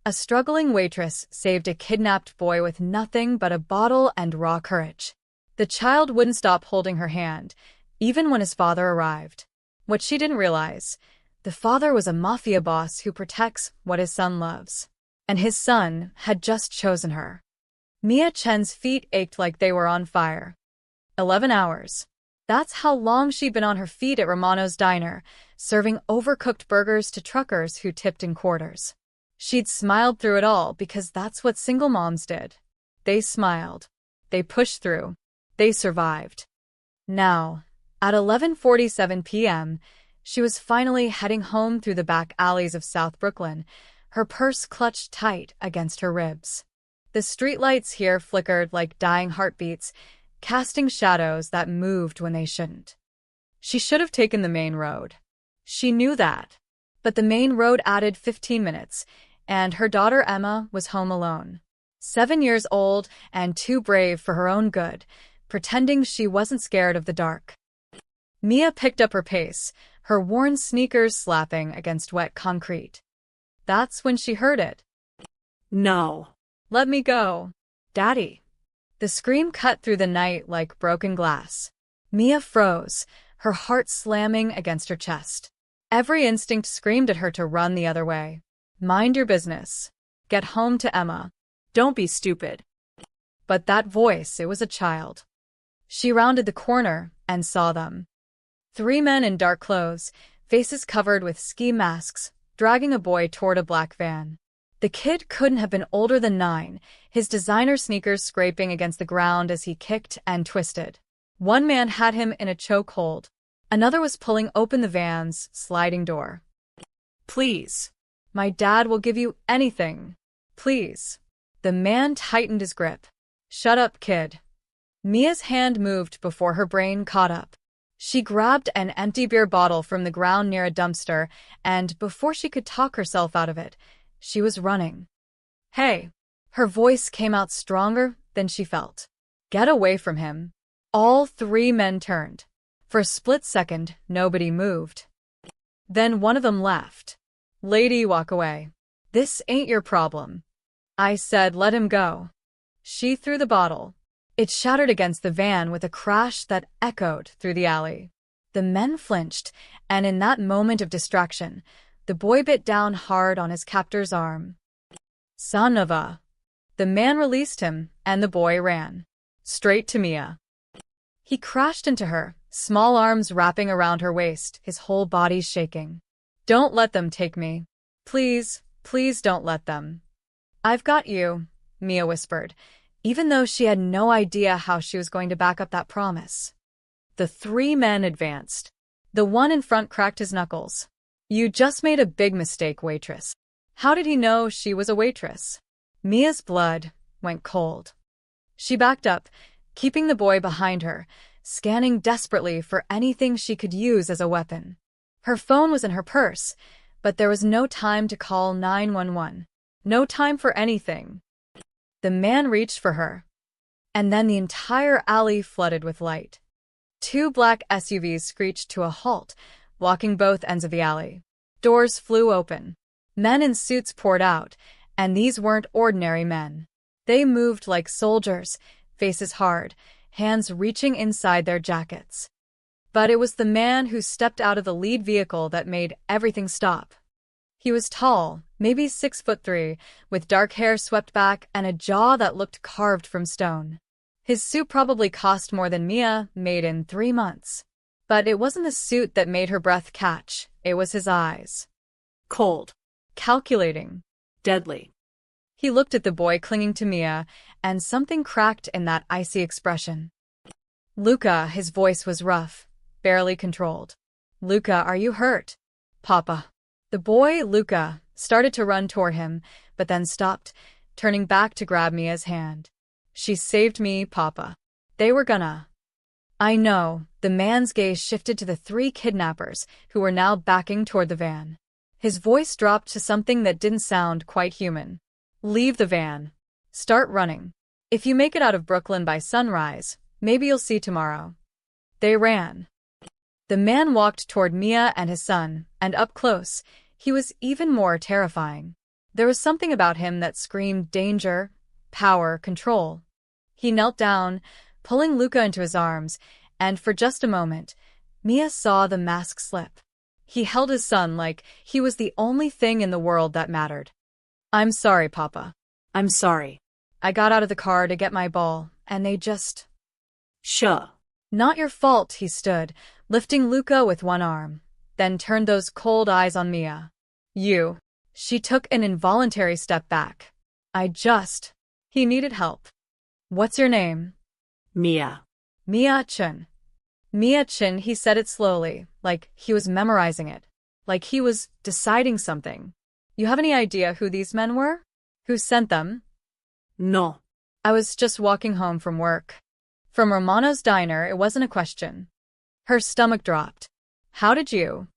A struggling waitress saved a kidnapped boy with nothing but a bottle and raw courage. The child wouldn't stop holding her hand, even when his father arrived. What she didn't realize, the father was a mafia boss who protects what his son loves. And his son had just chosen her. Mia Chen's feet ached like they were on fire. 11 hours. That's how long she'd been on her feet at Romano's diner, serving overcooked burgers to truckers who tipped in quarters. She'd smiled through it all because that's what single moms did. They smiled. They pushed through. They survived. Now, at 11:47 p.m., she was finally heading home through the back alleys of South Brooklyn, her purse clutched tight against her ribs. The streetlights here flickered like dying heartbeats, casting shadows that moved when they shouldn't. She should have taken the main road. She knew that. But the main road added 15 minutes, and her daughter Emma was home alone. 7 years old and too brave for her own good, pretending she wasn't scared of the dark. Mia picked up her pace, her worn sneakers slapping against wet concrete. That's when she heard it. No. Let me go. Daddy. The scream cut through the night like broken glass. Mia froze, her heart slamming against her chest. Every instinct screamed at her to run the other way. Mind your business. Get home to Emma. Don't be stupid. But that voice, it was a child. She rounded the corner and saw them. 3 men in dark clothes, faces covered with ski masks, dragging a boy toward a black van. The kid couldn't have been older than 9, his designer sneakers scraping against the ground as he kicked and twisted. One man had him in a chokehold. Another was pulling open the van's sliding door. Please. My dad will give you anything. Please. The man tightened his grip. Shut up, kid. Mia's hand moved before her brain caught up. She grabbed an empty beer bottle from the ground near a dumpster, and before she could talk herself out of it, she was running. Hey! Her voice came out stronger than she felt. Get away from him. All 3 men turned. For a split second, nobody moved. Then one of them left. Lady, walk away. This ain't your problem. I said let him go. She threw the bottle. It shattered against the van with a crash that echoed through the alley. The men flinched, and in that moment of distraction, the boy bit down hard on his captor's arm. Son of a... The man released him, and the boy ran. Straight to Mia. He crashed into her, small arms wrapping around her waist, his whole body shaking. Don't let them take me. Please, please don't let them. I've got you, Mia whispered, even though she had no idea how she was going to back up that promise. The 3 men advanced. The one in front cracked his knuckles. You just made a big mistake, waitress. How did he know she was a waitress? Mia's blood went cold. She backed up, keeping the boy behind her, scanning desperately for anything she could use as a weapon. Her phone was in her purse, but there was no time to call 911. No time for anything. The man reached for her. And then the entire alley flooded with light. 2 black SUVs screeched to a halt, blocking both ends of the alley. Doors flew open. Men in suits poured out, and these weren't ordinary men. They moved like soldiers, faces hard, hands reaching inside their jackets. But it was the man who stepped out of the lead vehicle that made everything stop. He was tall, maybe 6'3", with dark hair swept back and a jaw that looked carved from stone. His suit probably cost more than Mia made in 3 months. But it wasn't the suit that made her breath catch, it was his eyes. Cold. Calculating. Deadly. He looked at the boy clinging to Mia, and something cracked in that icy expression. Luca, his voice was rough, barely controlled. Luca, are you hurt? Papa. The boy, Luca, started to run toward him, but then stopped, turning back to grab Mia's hand. She saved me, Papa. They were gonna. I know. The man's gaze shifted to the 3 kidnappers, who were now backing toward the van. His voice dropped to something that didn't sound quite human. Leave the van. Start running. If you make it out of Brooklyn by sunrise, maybe you'll see tomorrow. They ran. The man walked toward Mia and his son, and up close, he was even more terrifying. There was something about him that screamed danger, power, control. He knelt down, pulling Luca into his arms, and for just a moment, Mia saw the mask slip. He held his son like he was the only thing in the world that mattered. "I'm sorry, Papa. I'm sorry. I got out of the car to get my ball, and they just—" Sure. "Not your fault," he stood, lifting Luca with one arm, then turned those cold eyes on Mia. "You." She took an involuntary step back. He needed help. "What's your name?" Mia. Mia-chan. Mia-chan, he said it slowly, like he was memorizing it, like he was deciding something. "You have any idea who these men were? Who sent them?" No. "I was just walking home from work." From Romano's diner, it wasn't a question. Her stomach dropped. "How did you—"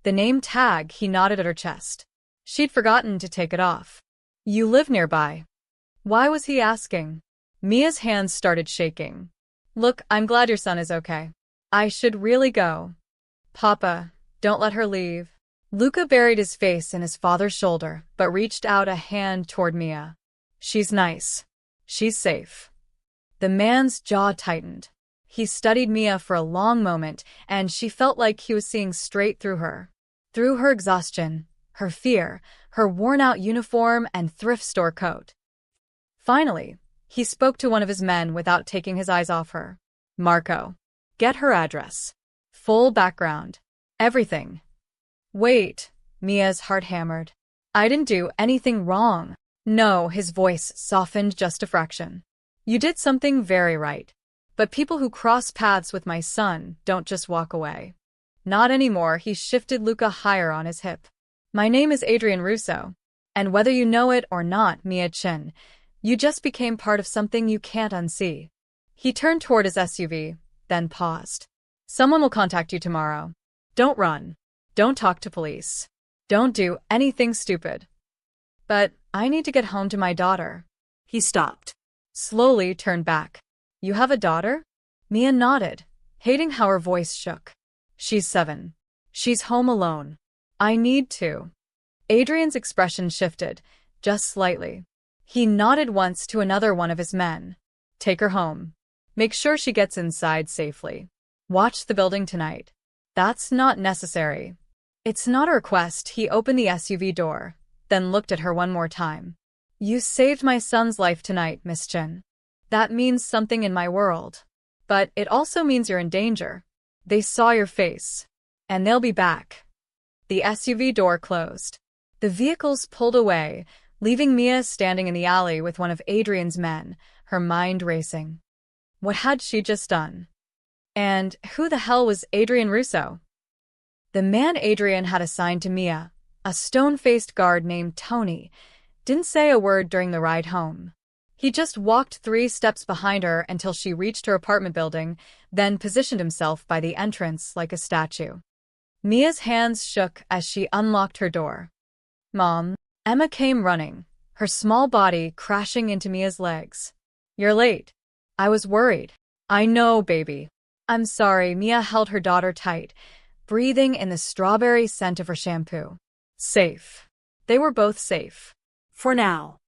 The name tag, he nodded at her chest. She'd forgotten to take it off. "You live nearby." Why was he asking? Mia's hands started shaking. "Look, I'm glad your son is okay. I should really go." "Papa, don't let her leave." Luca buried his face in his father's shoulder, but reached out a hand toward Mia. "She's nice. She's safe." The man's jaw tightened. He studied Mia for a long moment, and she felt like he was seeing straight through her. Through her exhaustion, her fear, her worn-out uniform and thrift store coat. Finally, he spoke to one of his men without taking his eyes off her. "Marco. Get her address. Full background. Everything." "Wait," Mia's heart hammered. "I didn't do anything wrong." "No," his voice softened just a fraction. "You did something very right. But people who cross paths with my son don't just walk away." "Not anymore," he shifted Luca higher on his hip. "My name is Adrian Russo. And whether you know it or not, Mia-chan, you just became part of something you can't unsee." He turned toward his SUV, then paused. "Someone will contact you tomorrow. Don't run. Don't talk to police. Don't do anything stupid." "But I need to get home to my daughter." He stopped. Slowly turned back. "You have a daughter?" Mia nodded, hating how her voice shook. "She's 7. She's home alone. I need to." Adrian's expression shifted, just slightly. He nodded once to another one of his men. "Take her home. Make sure she gets inside safely. Watch the building tonight." "That's not necessary." "It's not a request." He opened the SUV door, then looked at her one more time. "You saved my son's life tonight, Miss Chen. That means something in my world. But it also means you're in danger. They saw your face. And they'll be back." The SUV door closed. The vehicles pulled away, leaving Mia standing in the alley with one of Adrian's men, her mind racing. What had she just done? And who the hell was Adrian Russo? The man Adrian had assigned to Mia, a stone-faced guard named Tony, didn't say a word during the ride home. He just walked 3 steps behind her until she reached her apartment building, then positioned himself by the entrance like a statue. Mia's hands shook as she unlocked her door. "Mom." Emma came running, her small body crashing into Mia's legs. "You're late. I was worried." "I know, baby." "I'm sorry." Mia held her daughter tight, breathing in the strawberry scent of her shampoo. Safe. They were both safe. For now.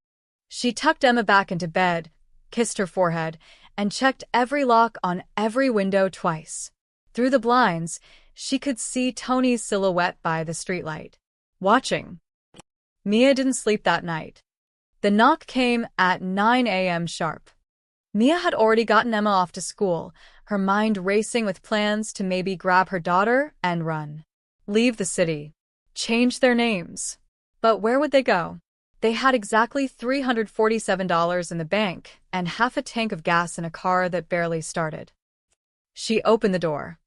She tucked Emma back into bed, kissed her forehead, and checked every lock on every window twice. Through the blinds, she could see Tony's silhouette by the streetlight, watching. Mia didn't sleep that night. The knock came at 9 a.m. sharp. Mia had already gotten Emma off to school, her mind racing with plans to maybe grab her daughter and run. Leave the city. Change their names. But where would they go? They had exactly $347 in the bank and half a tank of gas in a car that barely started. She opened the door.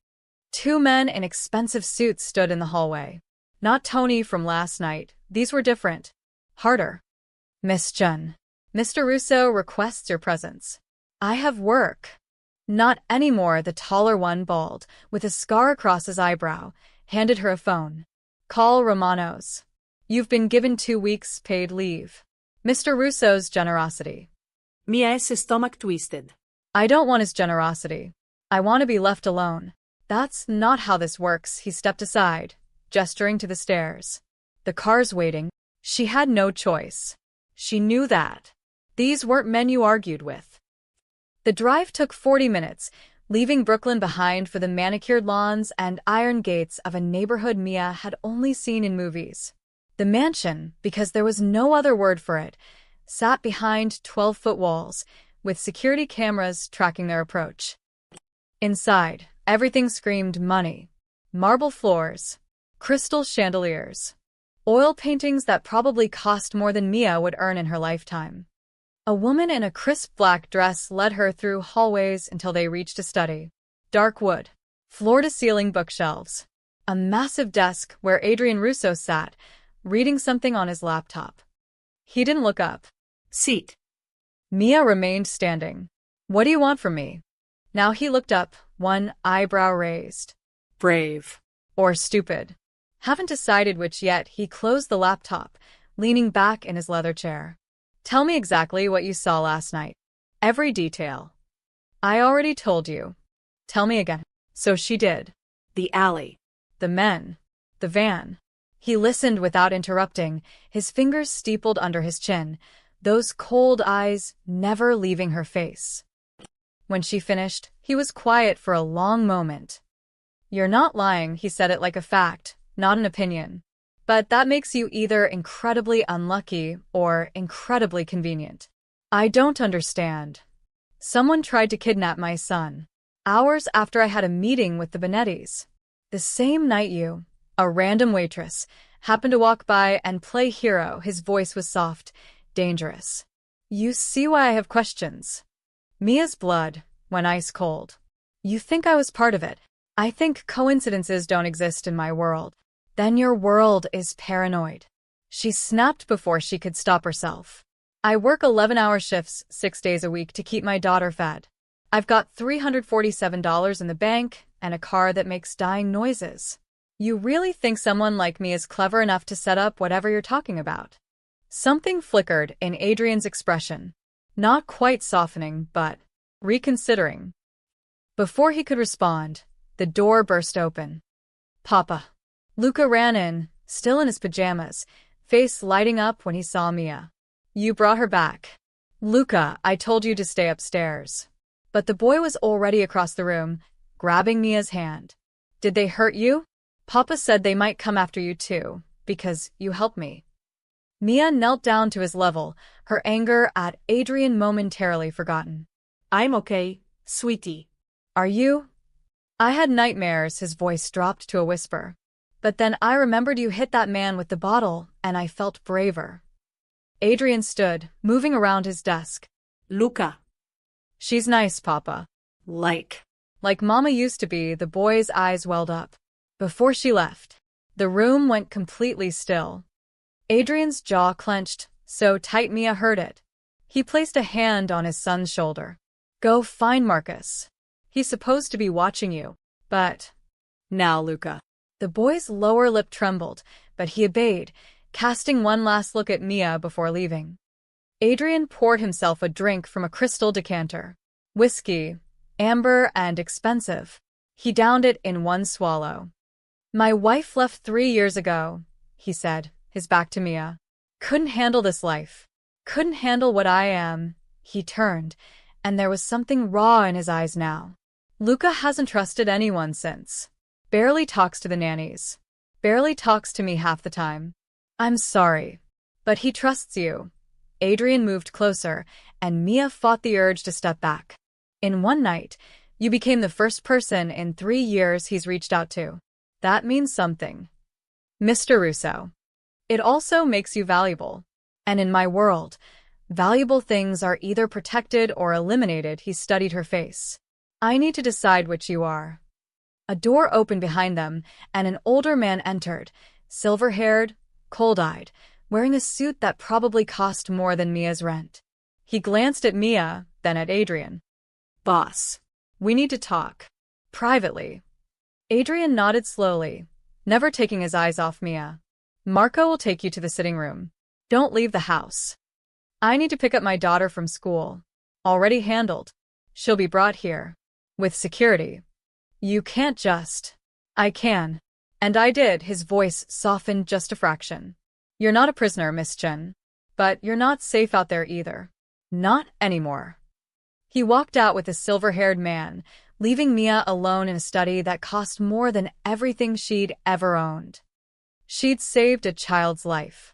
2 men in expensive suits stood in the hallway. Not Tony from last night. These were different. Harder. "Miss Chen. Mr. Russo requests your presence." "I have work." "Not anymore." The taller one, bald, with a scar across his eyebrow, handed her a phone. "Call Romano's. You've been given 2 weeks paid leave." Mr. Russo's generosity. Mia's stomach twisted. "I don't want his generosity. I want to be left alone." "That's not how this works." He stepped aside, gesturing to the stairs. "The car's waiting." She had no choice. She knew that. These weren't men you argued with. The drive took 40 minutes, leaving Brooklyn behind for the manicured lawns and iron gates of a neighborhood Mia had only seen in movies. The mansion, because there was no other word for it, sat behind 12-foot walls, with security cameras tracking their approach. Inside, everything screamed money. Marble floors, crystal chandeliers, oil paintings that probably cost more than Mia would earn in her lifetime. A woman in a crisp black dress led her through hallways until they reached a study. Dark wood, floor-to-ceiling bookshelves, a massive desk where Adrian Russo sat, reading something on his laptop. He didn't look up. Seat. Mia remained standing. What do you want from me? Now he looked up, one eyebrow raised. Brave. Or stupid. Haven't decided which yet. He closed the laptop, leaning back in his leather chair. Tell me exactly what you saw last night. Every detail. I already told you. Tell me again. So she did. The alley. The men. The van. He listened without interrupting, his fingers steepled under his chin, those cold eyes never leaving her face. When she finished, he was quiet for a long moment. You're not lying, he said it like a fact, not an opinion. But that makes you either incredibly unlucky or incredibly convenient. I don't understand. Someone tried to kidnap my son. Hours after I had a meeting with the Benettis. The same night you, a random waitress, happened to walk by and play hero. His voice was soft, dangerous. You see why I have questions. Mia's blood went ice cold. You think I was part of it. I think coincidences don't exist in my world. Then your world is paranoid. She snapped before she could stop herself. I work 11-hour shifts 6 days a week to keep my daughter fed. I've got $347 in the bank and a car that makes dying noises. You really think someone like me is clever enough to set up whatever you're talking about? Something flickered in Adrian's expression. Not quite softening, but reconsidering. Before he could respond, the door burst open. Papa. Luca ran in, still in his pajamas, face lighting up when he saw Mia. You brought her back. Luca, I told you to stay upstairs. But the boy was already across the room, grabbing Mia's hand. Did they hurt you? Papa said they might come after you too, because you helped me. Mia knelt down to his level, her anger at Adrian momentarily forgotten. I'm okay, sweetie. Are you? I had nightmares, his voice dropped to a whisper. But then I remembered you hit that man with the bottle, and I felt braver. Adrian stood, moving around his desk. Luca. She's nice, Papa. Like Mama used to be, the boy's eyes welled up. Before she left, the room went completely still. Adrian's jaw clenched, so tight Mia heard it. He placed a hand on his son's shoulder. Go find Marcus. He's supposed to be watching you. But now, Luca. The boy's lower lip trembled, but he obeyed, casting one last look at Mia before leaving. Adrian poured himself a drink from a crystal decanter. Whiskey, amber and expensive. He downed it in one swallow. My wife left 3 years ago, he said, his back to Mia. Couldn't handle this life. Couldn't handle what I am. He turned, and there was something raw in his eyes now. Luca hasn't trusted anyone since. Barely talks to the nannies. Barely talks to me half the time. I'm sorry. But he trusts you. Adrian moved closer, and Mia fought the urge to step back. In one night, you became the first person in 3 years he's reached out to. That means something. Mr. Russo. It also makes you valuable. And in my world, valuable things are either protected or eliminated. He studied her face. I need to decide which you are. A door opened behind them, and an older man entered, silver-haired, cold-eyed, wearing a suit that probably cost more than Mia's rent. He glanced at Mia, then at Adrian. Boss. We need to talk. Privately. Adrian nodded slowly, never taking his eyes off Mia. Marco will take you to the sitting room. Don't leave the house. I need to pick up my daughter from school. Already handled. She'll be brought here. With security. You can't just. I can. And I did. His voice softened just a fraction. You're not a prisoner, Miss Chen. But you're not safe out there either. Not anymore. He walked out with a silver-haired man, leaving Mia alone in a study that cost more than everything she'd ever owned. She'd saved a child's life.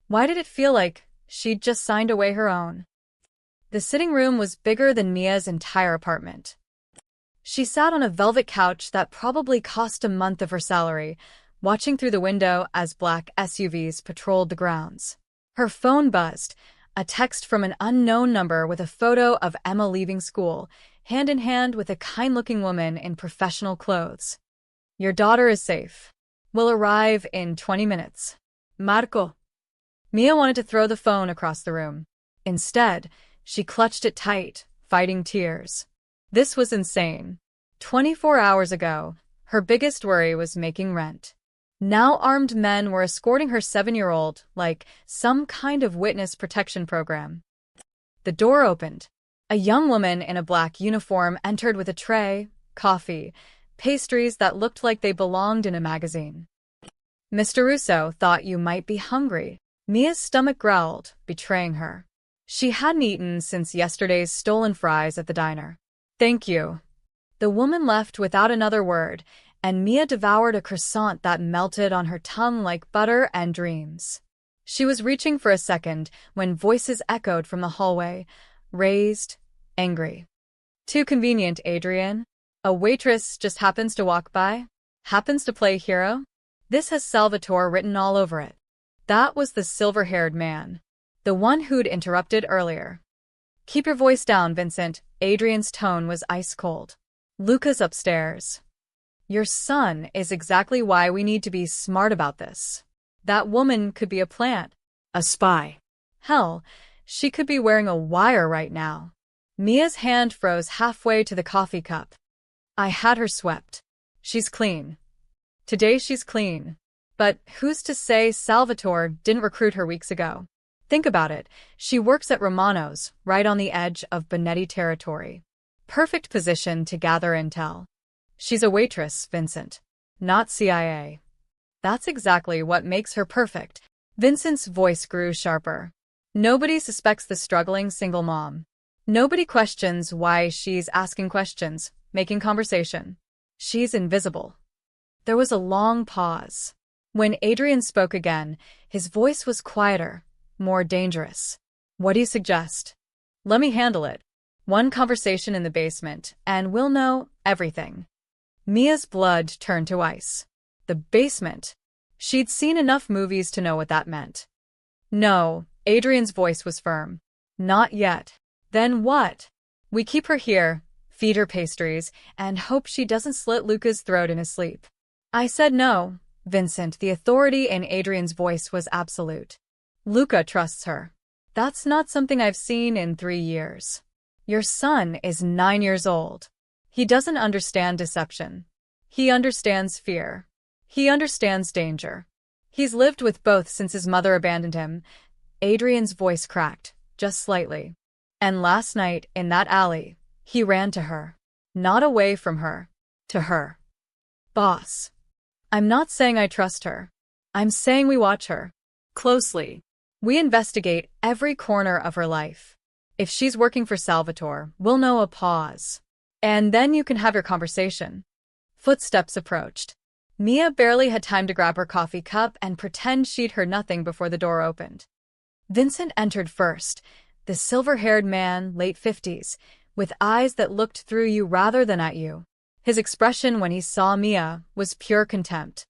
Why did it feel like she'd just signed away her own? The sitting room was bigger than Mia's entire apartment. She sat on a velvet couch that probably cost a month of her salary, watching through the window as black SUVs patrolled the grounds. Her phone buzzed, a text from an unknown number with a photo of Emma leaving school, hand in hand with a kind-looking woman in professional clothes. Your daughter is safe. Will arrive in 20 minutes. Marco. Mia wanted to throw the phone across the room. Instead, she clutched it tight, fighting tears. This was insane. 24 hours ago, her biggest worry was making rent. Now armed men were escorting her 7-year-old like some kind of witness protection program. The door opened. A young woman in a black uniform entered with a tray, coffee, pastries that looked like they belonged in a magazine. Mr. Russo thought you might be hungry. Mia's stomach growled, betraying her. She hadn't eaten since yesterday's stolen fries at the diner. Thank you. The woman left without another word, and Mia devoured a croissant that melted on her tongue like butter and dreams. She was reaching for a second when voices echoed from the hallway, raised, angry. Too convenient, Adrian. A waitress just happens to walk by? Happens to play hero? This has Salvatore written all over it. That was the silver-haired man. The one who'd interrupted earlier. Keep your voice down, Vincent. Adrian's tone was ice-cold. Luca's upstairs. Your son is exactly why we need to be smart about this. That woman could be a plant. A spy. Hell, she could be wearing a wire right now. Mia's hand froze halfway to the coffee cup. I had her swept. She's clean. Today she's clean. But who's to say Salvatore didn't recruit her weeks ago? Think about it. She works at Romano's, right on the edge of Bonetti territory. Perfect position to gather intel. She's a waitress, Vincent. Not CIA. That's exactly what makes her perfect. Vincent's voice grew sharper. Nobody suspects the struggling single mom. Nobody questions why she's asking questions, making conversation. She's invisible. There was a long pause. When Adrian spoke again, his voice was quieter, more dangerous. What do you suggest? Let me handle it. One conversation in the basement, and we'll know everything. Mia's blood turned to ice. The basement. She'd seen enough movies to know what that meant. No, Adrian's voice was firm. Not yet. Then what? We keep her here, feed her pastries, and hope she doesn't slit Luca's throat in his sleep. I said no, Vincent. The authority in Adrian's voice was absolute. Luca trusts her. That's not something I've seen in 3 years. Your son is 9 years old. He doesn't understand deception. He understands fear. He understands danger. He's lived with both since his mother abandoned him. Adrian's voice cracked, just slightly. And last night, in that alley, he ran to her. Not away from her. To her. Boss. I'm not saying I trust her. I'm saying we watch her. Closely. We investigate every corner of her life. If she's working for Salvatore, we'll know a pause. And then you can have your conversation. Footsteps approached. Mia barely had time to grab her coffee cup and pretend she'd heard nothing before the door opened. Vincent entered first, the silver-haired man, late 50s, with eyes that looked through you rather than at you. His expression when he saw Mia was pure contempt.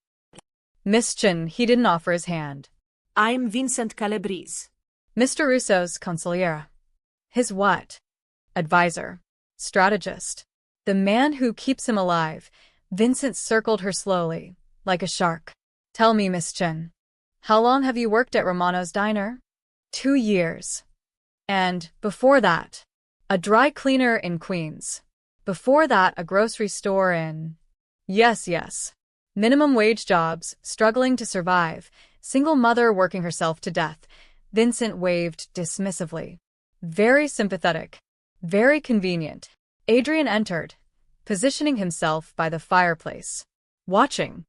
Miss Chen, he didn't offer his hand. I'm Vincent Calabrese. Mr. Russo's consigliere. His what? Advisor. Strategist. The man who keeps him alive. Vincent circled her slowly, like a shark. Tell me, Miss Chen. How long have you worked at Romano's diner? 2 years. And, before that, a dry cleaner in Queens. Before that, a grocery store in... Yes. Minimum wage jobs, struggling to survive, single mother working herself to death. Vincent waved dismissively. Very sympathetic. Very convenient. Adrian entered, positioning himself by the fireplace. Watching.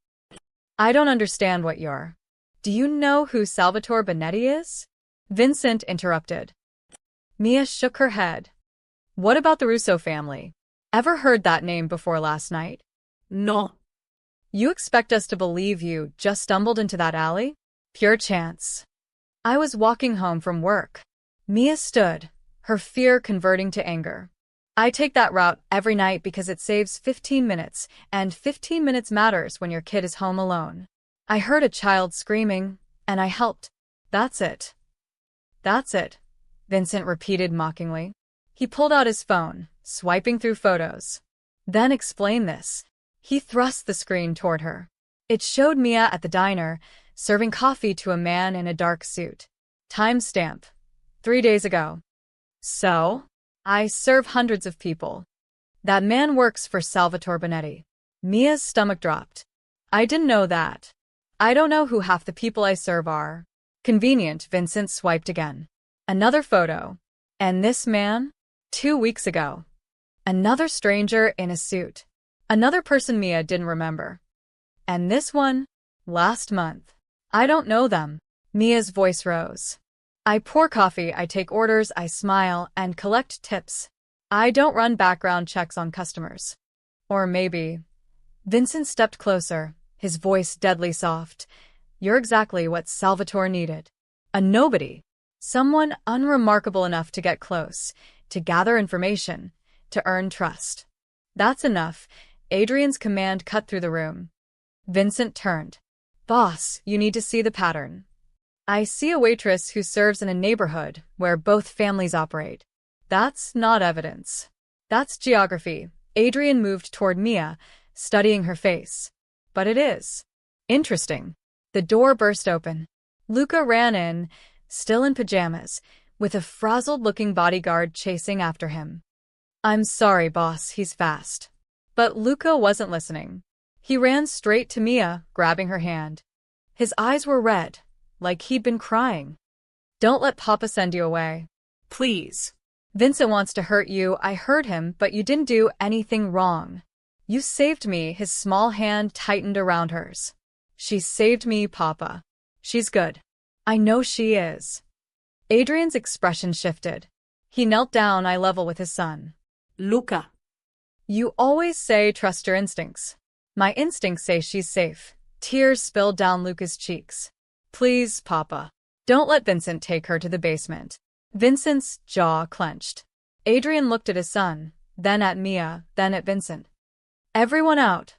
I don't understand what you're Do you know who Salvatore Benetti is? Vincent interrupted. Mia shook her head. What about the Russo family? Ever heard that name before last night? No. You expect us to believe you just stumbled into that alley? Pure chance. I was walking home from work. Mia stood, her fear converting to anger. I take that route every night because it saves 15 minutes, and 15 minutes matters when your kid is home alone. I heard a child screaming, and I helped. That's it. That's it, Vincent repeated mockingly. He pulled out his phone, swiping through photos. Then explain this. He thrust the screen toward her. It showed Mia at the diner, serving coffee to a man in a dark suit. Timestamp. 3 days ago. So? I serve hundreds of people. That man works for Salvatore Benetti. Mia's stomach dropped. I didn't know that. I don't know who half the people I serve are. Convenient, Vincent swiped again. Another photo. And this man? 2 weeks ago. Another stranger in a suit. Another person Mia didn't remember. And this one? Last month. I don't know them. Mia's voice rose. I pour coffee, I take orders, I smile, and collect tips. I don't run background checks on customers. Or maybe. Vincent stepped closer, his voice deadly soft. You're exactly what Salvatore needed. A nobody. Someone unremarkable enough to get close, to gather information, to earn trust. That's enough. Adrian's command cut through the room. Vincent turned. Boss, you need to see the pattern. I see a waitress who serves in a neighborhood where both families operate. That's not evidence. That's geography. Adrian moved toward Mia, studying her face. But it is. Interesting. The door burst open. Luca ran in, still in pajamas, with a frazzled-looking bodyguard chasing after him. I'm sorry, boss, he's fast. But Luca wasn't listening. He ran straight to Mia, grabbing her hand. His eyes were red, like he'd been crying. Don't let Papa send you away. Please. Vincent wants to hurt you. I heard him, but you didn't do anything wrong. You saved me. His small hand tightened around hers. She saved me, Papa. She's good. I know she is. Adrian's expression shifted. He knelt down eye level with his son. Luca. You always say trust your instincts. My instincts say she's safe. Tears spilled down Luca's cheeks. Please, Papa. Don't let Vincent take her to the basement. Vincent's jaw clenched. Adrian looked at his son, then at Mia, then at Vincent. Everyone out,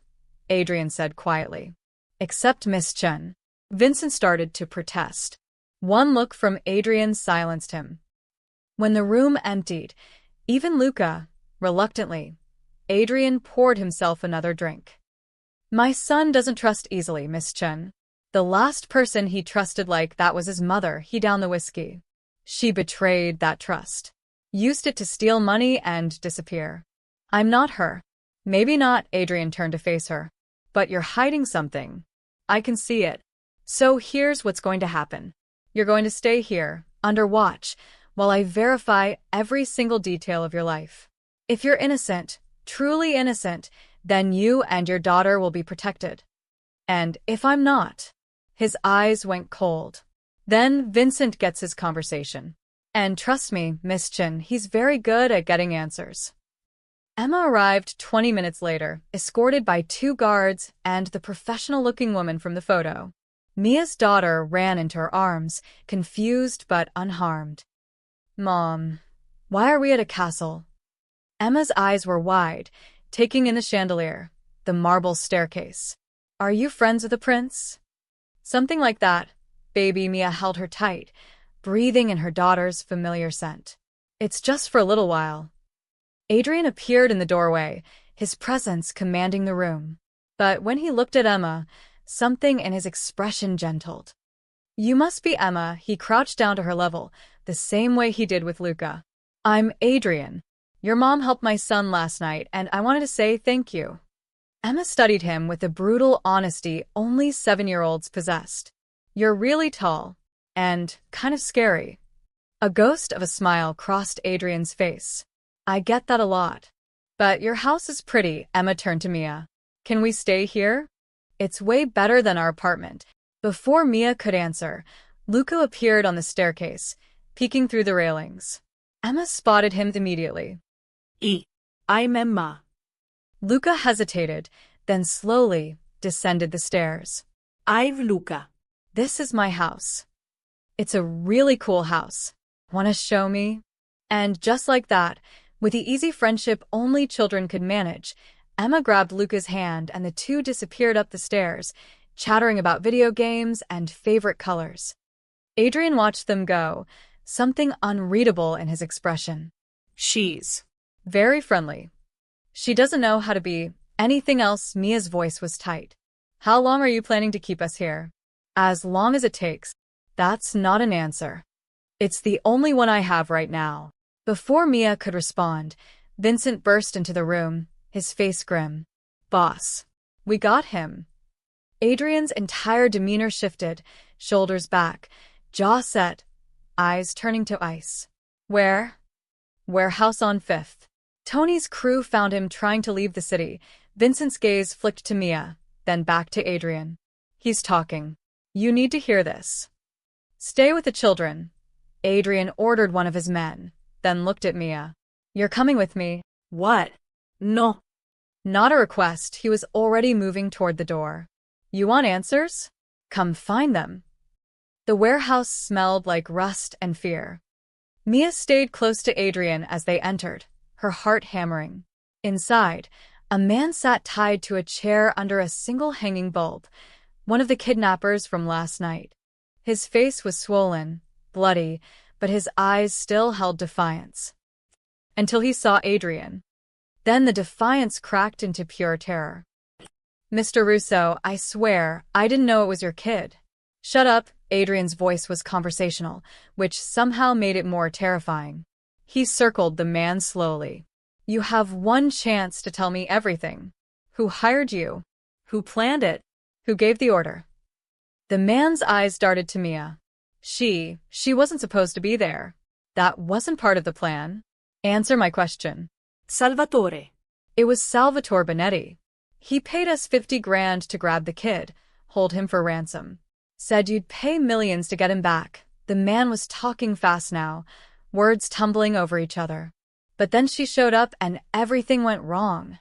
Adrian said quietly. Except Miss Chen. Vincent started to protest. One look from Adrian silenced him. When the room emptied, even Luca, reluctantly, Adrian poured himself another drink. My son doesn't trust easily, Miss Chen. The last person he trusted like that was his mother. He downed the whiskey. She betrayed that trust. Used it to steal money and disappear. I'm not her. Maybe not, Adrian turned to face her. But you're hiding something. I can see it. So here's what's going to happen. You're going to stay here, under watch, while I verify every single detail of your life. If you're innocent, truly innocent, then you and your daughter will be protected. And if I'm not... His eyes went cold. Then Vincent gets his conversation. And trust me, Miss Chen, he's very good at getting answers. Emma arrived 20 minutes later, escorted by 2 guards and the professional-looking woman from the photo. Mia's daughter ran into her arms, confused but unharmed. Mom, why are we at a castle? Emma's eyes were wide, taking in the chandelier, the marble staircase. Are you friends with the prince? Something like that. Baby Mia held her tight, breathing in her daughter's familiar scent. It's just for a little while. Adrian appeared in the doorway, his presence commanding the room. But when he looked at Emma, something in his expression gentled. You must be Emma. He crouched down to her level, the same way he did with Luca. I'm Adrian. Your mom helped my son last night, and I wanted to say thank you. Emma studied him with the brutal honesty only 7-year-olds possessed. You're really tall. And kind of scary. A ghost of a smile crossed Adrian's face. I get that a lot. But your house is pretty, Emma turned to Mia. Can we stay here? It's way better than our apartment. Before Mia could answer, Luca appeared on the staircase, peeking through the railings. Emma spotted him immediately. I'm Emma. Luca hesitated, then slowly descended the stairs. I'm Luca. This is my house. It's a really cool house. Wanna show me? And just like that, with the easy friendship only children could manage, Emma grabbed Luca's hand and the two disappeared up the stairs, chattering about video games and favorite colors. Adrian watched them go, something unreadable in his expression. She's very friendly. She doesn't know how to be anything else. Mia's voice was tight. How long are you planning to keep us here? As long as it takes. That's not an answer. It's the only one I have right now. Before Mia could respond, Vincent burst into the room, his face grim. Boss. We got him. Adrian's entire demeanor shifted, shoulders back, jaw set, eyes turning to ice. Where? Warehouse on 5th. Tony's crew found him trying to leave the city. Vincent's gaze flicked to Mia, then back to Adrian. He's talking. You need to hear this. Stay with the children. Adrian ordered one of his men, then looked at Mia. You're coming with me. What? No. Not a request. He was already moving toward the door. You want answers? Come find them. The warehouse smelled like rust and fear. Mia stayed close to Adrian as they entered, her heart hammering. Inside, a man sat tied to a chair under a single hanging bulb, one of the kidnappers from last night. His face was swollen, bloody, but his eyes still held defiance. Until he saw Adrian. Then the defiance cracked into pure terror. Mr. Russo, I swear, I didn't know it was your kid. Shut up. Adrian's voice was conversational, which somehow made it more terrifying. He circled the man slowly. You have one chance to tell me everything. Who hired you? Who planned it? Who gave the order? The man's eyes darted to Mia. She wasn't supposed to be there. That wasn't part of the plan. Answer my question. Salvatore. It was Salvatore Benetti. He paid us 50 grand to grab the kid, hold him for ransom. Said you'd pay millions to get him back. The man was talking fast now, words tumbling over each other. But then she showed up and everything went wrong.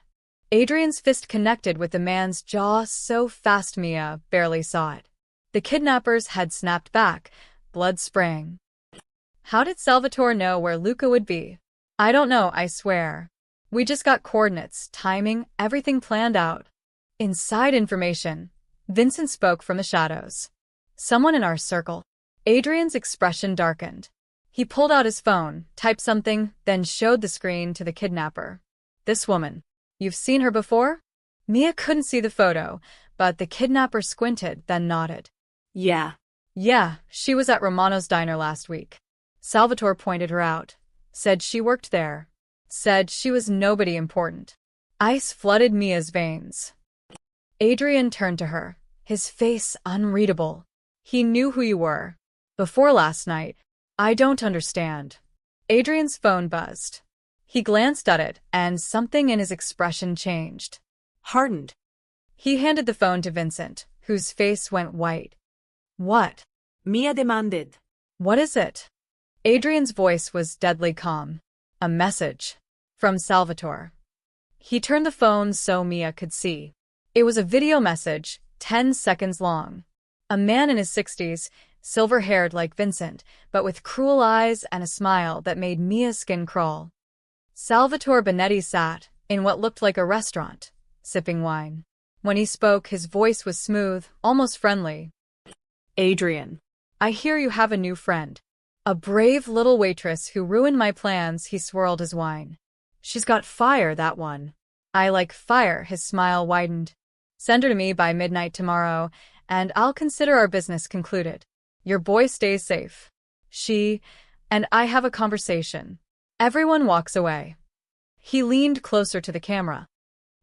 Adrian's fist connected with the man's jaw so fast Mia barely saw it. The kidnappers had snapped back, blood spraying. How did Salvatore know where Luca would be? I don't know, I swear. We just got coordinates, timing, everything planned out. Inside information. Vincent spoke from the shadows. Someone in our circle. Adrian's expression darkened. He pulled out his phone, typed something, then showed the screen to the kidnapper. This woman. You've seen her before? Mia couldn't see the photo, but the kidnapper squinted, then nodded. Yeah, she was at Romano's diner last week. Salvatore pointed her out. Said she worked there. Said she was nobody important. Ice flooded Mia's veins. Adrian turned to her, his face unreadable. He knew who you were. Before last night. I don't understand. Adrian's phone buzzed. He glanced at it, and something in his expression changed. Hardened. He handed the phone to Vincent, whose face went white. What? Mia demanded. What is it? Adrian's voice was deadly calm. A message. From Salvatore. He turned the phone so Mia could see. It was a video message, 10 seconds long. A man in his 60s, silver-haired like Vincent, but with cruel eyes and a smile that made Mia's skin crawl. Salvatore Benetti sat, in what looked like a restaurant, sipping wine. When he spoke, his voice was smooth, almost friendly. Adrian, I hear you have a new friend. A brave little waitress who ruined my plans. He swirled his wine. She's got fire, that one. I like fire. His smile widened. Send her to me by midnight tomorrow, and I'll consider our business concluded. Your boy stays safe. She and I have a conversation. Everyone walks away. He leaned closer to the camera.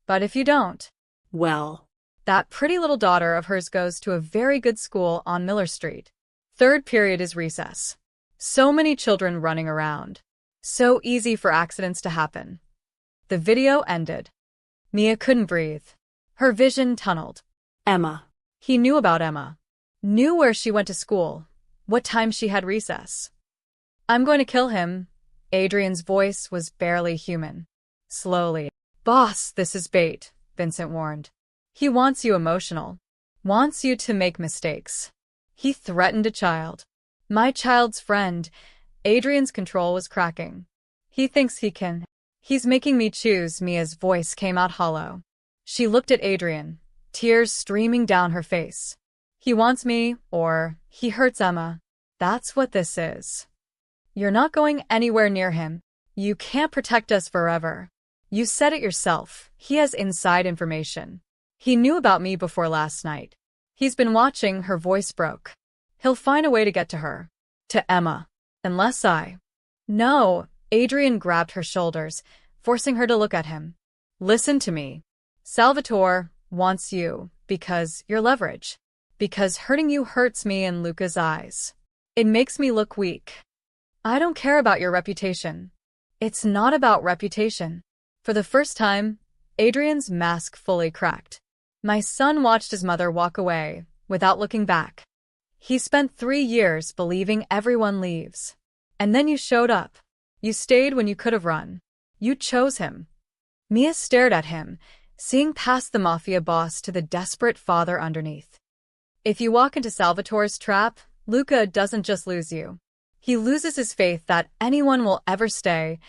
But if you don't, well, that pretty little daughter of hers goes to a very good school on Miller Street. Third period is recess. So many children running around. So easy for accidents to happen. The video ended. Mia couldn't breathe. Her vision tunneled. Emma. He knew about Emma. Knew where she went to school, what time she had recess. I'm going to kill him. Adrian's voice was barely human. Slowly. Boss, this is bait, Vincent warned. He wants you emotional. Wants you to make mistakes. He threatened a child. My child's friend. Adrian's control was cracking. He thinks he can. He's making me choose. Mia's voice came out hollow. She looked at Adrian, tears streaming down her face. He wants me, or he hurts Emma. That's what this is. You're not going anywhere near him. You can't protect us forever. You said it yourself. He has inside information. He knew about me before last night. He's been watching. Her voice broke. He'll find a way to get to her. To Emma. Unless I... No. Adrian grabbed her shoulders, forcing her to look at him. Listen to me. Salvatore wants you because you're leverage. Because hurting you hurts me in Luca's eyes. It makes me look weak. I don't care about your reputation. It's not about reputation. For the first time, Adrian's mask fully cracked. My son watched his mother walk away, without looking back. He spent 3 years believing everyone leaves. And then you showed up. You stayed when you could have run. You chose him. Mia stared at him, seeing past the Mafia boss to the desperate father underneath. If you walk into Salvatore's trap, Luca doesn't just lose you. He loses his faith that anyone will ever stay.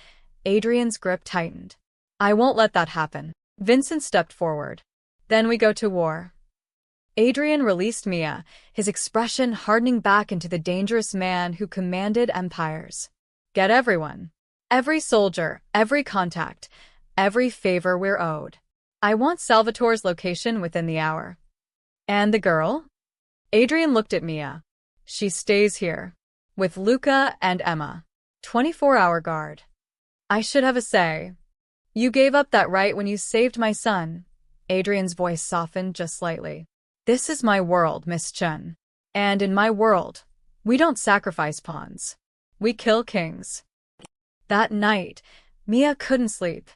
Adrian's grip tightened. I won't let that happen. Vincent stepped forward. Then we go to war. Adrian released Mia, his expression hardening back into the dangerous man who commanded empires. Get everyone. Every soldier, every contact, every favor we're owed. I want Salvatore's location within the hour. And the girl? Adrian looked at Mia. She stays here. With Luca and Emma. 24-hour guard. I should have a say. You gave up that right when you saved my son. Adrian's voice softened just slightly. This is my world, Miss Chen. And in my world, we don't sacrifice pawns. We kill kings. That night, Mia couldn't sleep.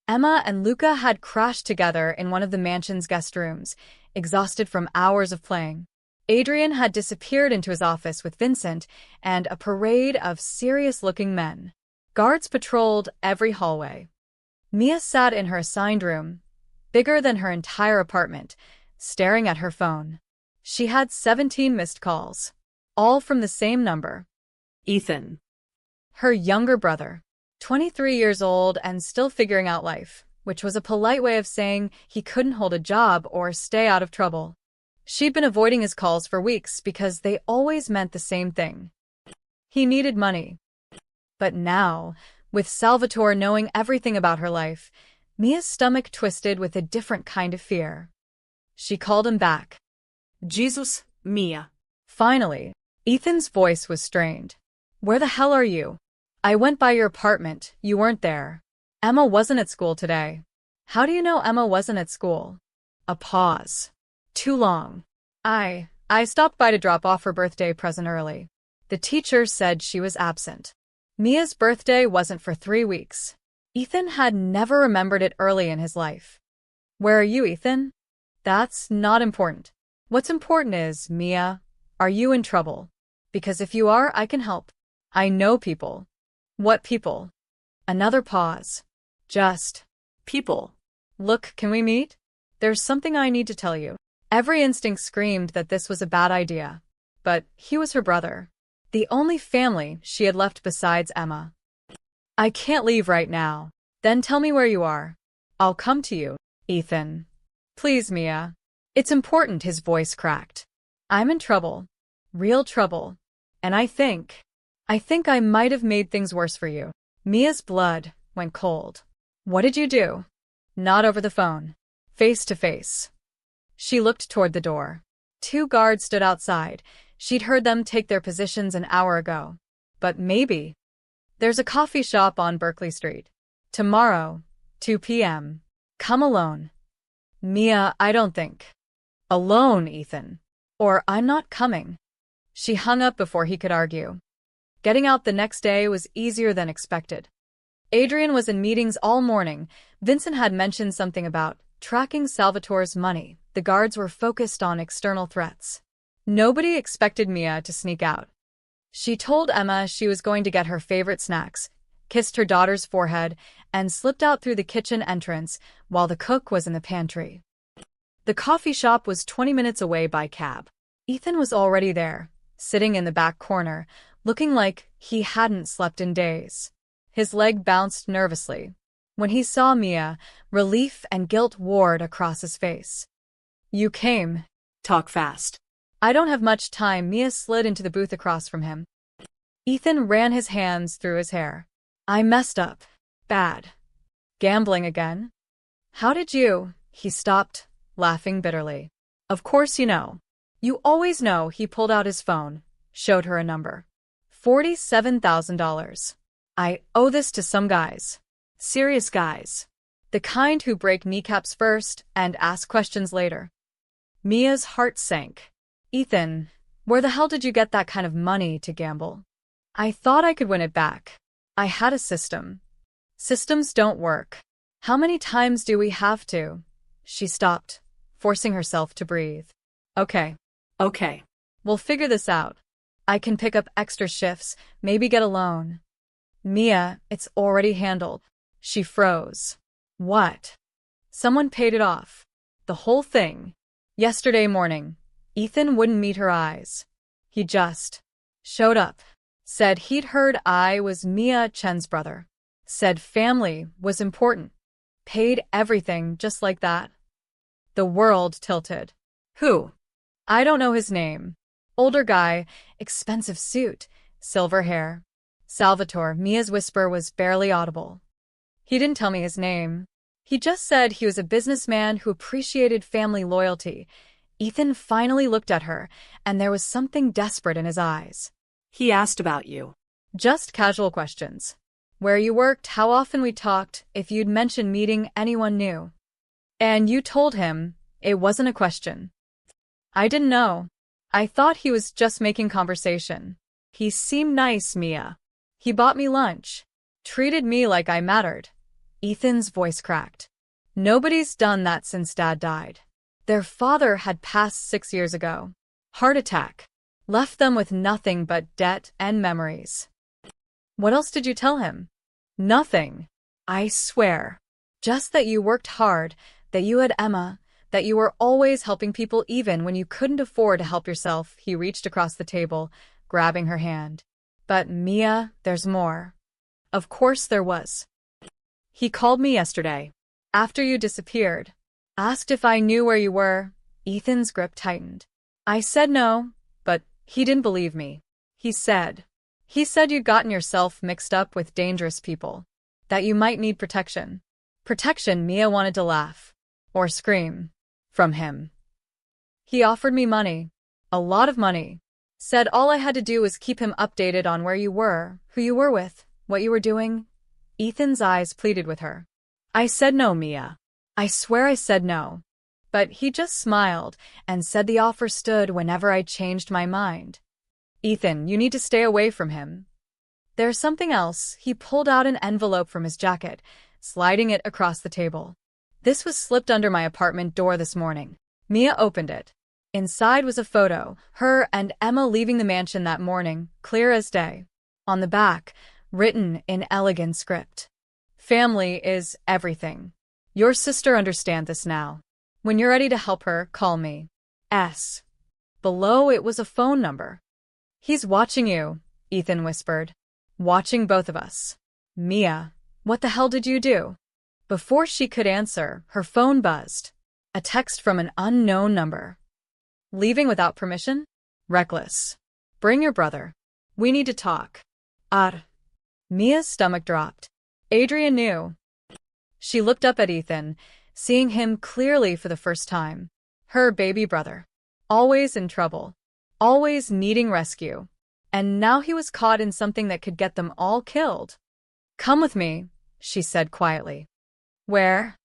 Emma and Luca had crashed together in one of the mansion's guest rooms, exhausted from hours of playing. Adrian had disappeared into his office with Vincent and a parade of serious-looking men. Guards patrolled every hallway. Mia sat in her assigned room, bigger than her entire apartment, staring at her phone. She had 17 missed calls, all from the same number. Ethan. Her younger brother, 23 years old and still figuring out life, which was a polite way of saying he couldn't hold a job or stay out of trouble. She'd been avoiding his calls for weeks because they always meant the same thing. He needed money. But now, with Salvatore knowing everything about her life, Mia's stomach twisted with a different kind of fear. She called him back. Jesus, Mia. Finally, Ethan's voice was strained. Where the hell are you? I went by your apartment, you weren't there. Emma wasn't at school today. How do you know Emma wasn't at school? A pause. Too long. I stopped by to drop off her birthday present early. The teacher said she was absent. Mia's birthday wasn't for 3 weeks. Ethan had never remembered it early in his life. Where are you, Ethan? That's not important. What's important is, Mia, are you in trouble? Because if you are, I can help. I know people. What people? Another pause. Just People. Look, can we meet? There's something I need to tell you. Every instinct screamed that this was a bad idea. But he was her brother. The only family she had left besides Emma. I can't leave right now. Then tell me where you are. I'll come to you, Ethan. Please, Mia. It's important, his voice cracked. I'm in trouble. Real trouble. And I think I might have made things worse for you. Mia's blood went cold. What did you do? Not over the phone. Face to face. She looked toward the door. 2 guards stood outside. She'd heard them take their positions an hour ago. But maybe. There's a coffee shop on Berkeley Street. Tomorrow, 2 p.m. Come alone. Mia, I don't think. Alone, Ethan. Or I'm not coming. She hung up before he could argue. Getting out the next day was easier than expected. Adrian was in meetings all morning. Vincent had mentioned something about tracking Salvatore's money. The guards were focused on external threats. Nobody expected Mia to sneak out. She told Emma she was going to get her favorite snacks, kissed her daughter's forehead, and slipped out through the kitchen entrance while the cook was in the pantry. The coffee shop was 20 minutes away by cab. Ethan was already there, sitting in the back corner, looking like he hadn't slept in days. His leg bounced nervously. When he saw Mia, relief and guilt warred across his face. "You came." Talk fast. "I don't have much time." Mia slid into the booth across from him. Ethan ran his hands through his hair. "I messed up. Bad." "Gambling again?" "How did you?" He stopped, laughing bitterly. "Of course you know. You always know." He pulled out his phone, showed her a number. $47,000. "I owe this to some guys. Serious guys. The kind who break kneecaps first and ask questions later." Mia's heart sank. "Ethan, where the hell did you get that kind of money to gamble?" "I thought I could win it back. I had a system." "Systems don't work. How many times do we have to?" She stopped, forcing herself to breathe. Okay. We'll figure this out. I can pick up extra shifts, maybe get a loan." "Mia, it's already handled." She froze. "What?" "Someone paid it off. The whole thing. Yesterday morning." Ethan wouldn't meet her eyes. He just showed up. Said he'd heard I was Mia Chen's brother. Said family was important. Paid everything just like that. The world tilted. Who? "I don't know his name. Older guy, expensive suit, silver hair." "Salvatore." Mia's whisper was barely audible. "He didn't tell me his name. He just said he was a businessman who appreciated family loyalty." Ethan finally looked at her, and there was something desperate in his eyes. "He asked about you." "Just casual questions. Where you worked, how often we talked, if you'd mentioned meeting anyone new." "And you told him it wasn't a question." "I didn't know. I thought he was just making conversation. He seemed nice, Mia. He bought me lunch. Treated me like I mattered." Ethan's voice cracked. "Nobody's done that since Dad died. Their father had passed 6 years ago. Heart attack. Left them with nothing but debt and memories." "What else did you tell him?" "Nothing. I swear. Just that you worked hard, that you had Emma, that you were always helping people even when you couldn't afford to help yourself." He reached across the table, grabbing her hand. "But Mia, there's more." "Of course there was. He called me yesterday, after you disappeared. Asked if I knew where you were." Ethan's grip tightened. "I said no, but he didn't believe me. He said you'd gotten yourself mixed up with dangerous people, that you might need protection." "Protection?" Mia wanted to laugh. Or scream. From him. "He offered me money. A lot of money. Said all I had to do was keep him updated on where you were, who you were with, what you were doing." Ethan's eyes pleaded with her. "I said no, Mia. I swear I said no. But he just smiled and said the offer stood whenever I changed my mind." "Ethan, you need to stay away from him." "There's something else." He pulled out an envelope from his jacket, sliding it across the table. "This was slipped under my apartment door this morning." Mia opened it. Inside was a photo, her and Emma leaving the mansion that morning, clear as day. On the back, written in elegant script. "Family is everything. Your sister understands this now. When you're ready to help her, call me. S." Below it was a phone number. "He's watching you," Ethan whispered. "Watching both of us." "Mia, what the hell did you do?" Before she could answer, her phone buzzed. A text from an unknown number. "Leaving without permission? Reckless. Bring your brother. We need to talk." Mia's stomach dropped. Adrian knew. She looked up at Ethan, seeing him clearly for the first time. Her baby brother. Always in trouble. Always needing rescue. And now he was caught in something that could get them all killed. "Come with me," she said quietly. "Where?"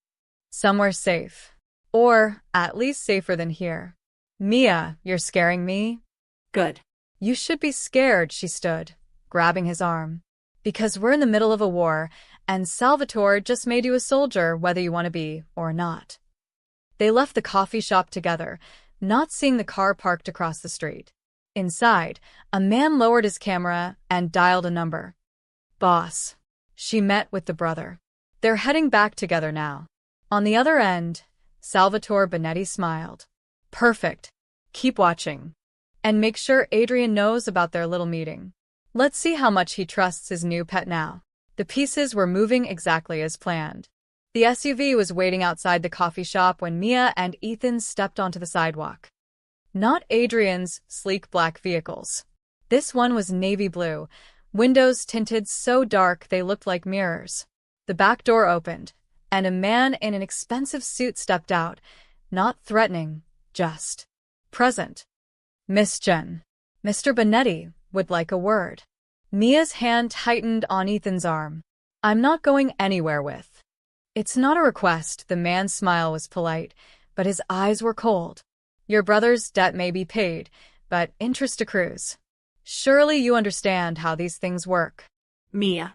"Somewhere safe. Or, at least safer than here." "Mia, you're scaring me." "Good. "You should be scared." She stood, grabbing his arm. "Because we're in the middle of a war, and Salvatore just made you a soldier whether you want to be or not." They left the coffee shop together, not seeing the car parked across the street. Inside, a man lowered his camera and dialed a number. Boss. She met with the brother. They're heading back together now. On the other end, Salvatore Benetti smiled. Perfect. Keep watching. And make sure Adrian knows about their little meeting. Let's see how much he trusts his new pet now. The pieces were moving exactly as planned. The SUV was waiting outside the coffee shop when Mia and Ethan stepped onto the sidewalk. Not Adrian's sleek black vehicles. This one was navy blue, windows tinted so dark they looked like mirrors. The back door opened, and a man in an expensive suit stepped out, not threatening, just present. Miss Jen. Mr. Benetti would like a word. Mia's hand tightened on Ethan's arm. I'm not going anywhere with. It's not a request. The man's smile was polite, but his eyes were cold. Your brother's debt may be paid, but interest accrues. Surely you understand how these things work. Mia.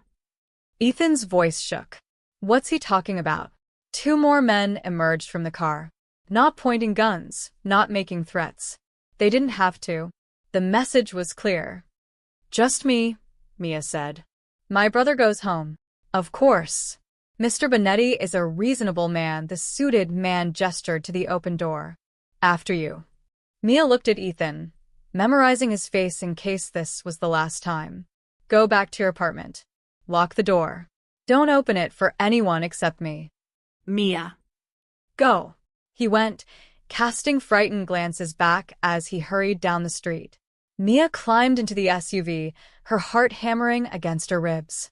Ethan's voice shook. What's he talking about? Two more men emerged from the car. Not pointing guns, not making threats. They didn't have to. The message was clear. Just me, Mia said. My brother goes home. Of course. Mr. Benetti is a reasonable man. The suited man gestured to the open door. After you. Mia looked at Ethan, memorizing his face in case this was the last time. Go back to your apartment. Lock the door. Don't open it for anyone except me. Mia. Go. He went, casting frightened glances back as he hurried down the street. Mia climbed into the SUV, her heart hammering against her ribs.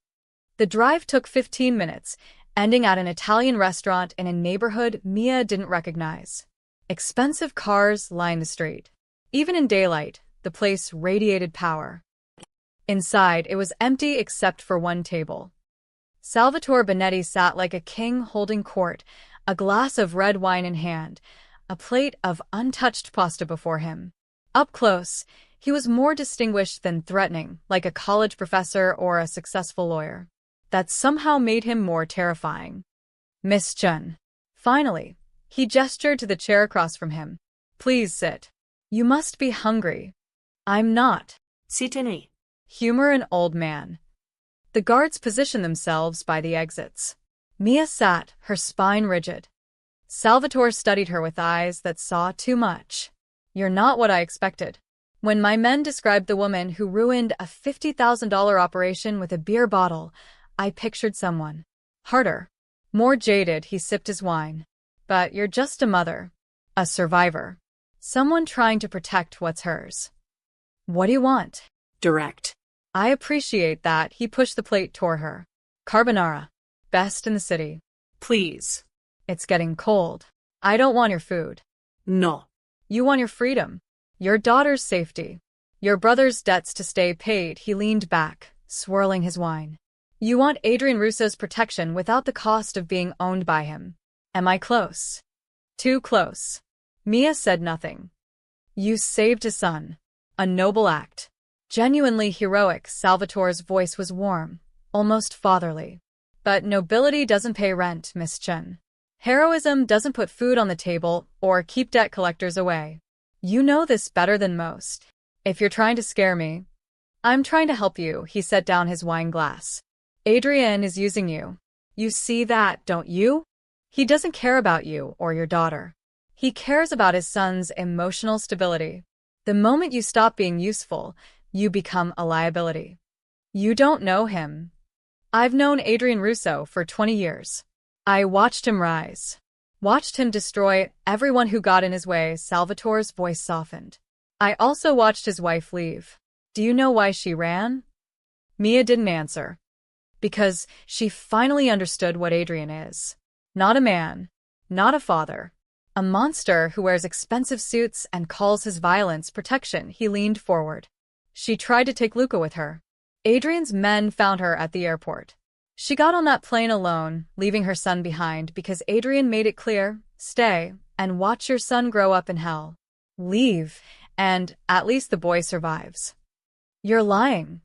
The drive took 15 minutes, ending at an Italian restaurant in a neighborhood Mia didn't recognize. Expensive cars lined the street. Even in daylight, the place radiated power. Inside, it was empty except for one table. Salvatore Benetti sat like a king holding court, a glass of red wine in hand, a plate of untouched pasta before him. Up close, he was more distinguished than threatening, like a college professor or a successful lawyer. That somehow made him more terrifying. Miss Chen. Finally, he gestured to the chair across from him. Please sit. You must be hungry. I'm not. Sit-in. Humor an old man. The guards positioned themselves by the exits. Mia sat, her spine rigid. Salvatore studied her with eyes that saw too much. You're not what I expected. When my men described the woman who ruined a $50,000 operation with a beer bottle, I pictured someone. Harder. More jaded. He sipped his wine. But you're just a mother. A survivor. Someone trying to protect what's hers. What do you want? Direct. I appreciate that. He pushed the plate toward her. Carbonara. Best in the city. Please. It's getting cold. I don't want your food. No. You want your freedom. Your daughter's safety. Your brother's debts to stay paid. He leaned back, swirling his wine. You want Adrian Russo's protection without the cost of being owned by him. Am I close? Too close. Mia said nothing. You saved his son. A noble act. Genuinely heroic. Salvatore's voice was warm, almost fatherly. But nobility doesn't pay rent, Miss Chen. Heroism doesn't put food on the table or keep debt collectors away. You know this better than most. If you're trying to scare me, I'm trying to help you. He set down his wine glass. Adrian is using you. You see that, don't you? He doesn't care about you or your daughter. He cares about his son's emotional stability. The moment you stop being useful, you become a liability. You don't know him. I've known Adrian Russo for 20 years. I watched him rise. Watched him destroy everyone who got in his way. Salvatore's voice softened. I also watched his wife leave. Do you know why she ran? Mia didn't answer. Because she finally understood what Adrian is. Not a man. Not a father. A monster who wears expensive suits and calls his violence protection. He leaned forward. She tried to take Luca with her. Adrian's men found her at the airport. She got on that plane alone, leaving her son behind because Adrian made it clear, stay, and watch your son grow up in hell. Leave, and at least the boy survives. You're lying.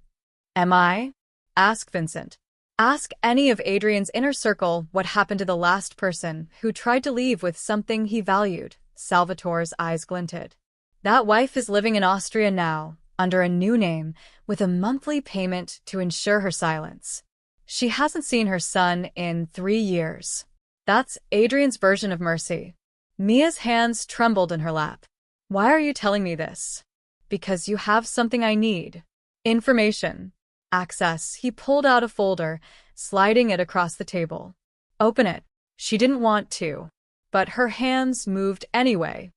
Am I? Ask Vincent. Ask any of Adrian's inner circle what happened to the last person who tried to leave with something he valued, Salvatore's eyes glinted. That wife is living in Austria now, under a new name, with a monthly payment to ensure her silence. She hasn't seen her son in 3 years. That's Adrian's version of mercy. Mia's hands trembled in her lap. Why are you telling me this? Because you have something I need. Information. Access. He pulled out a folder, sliding it across the table. Open it. She didn't want to, but her hands moved anyway.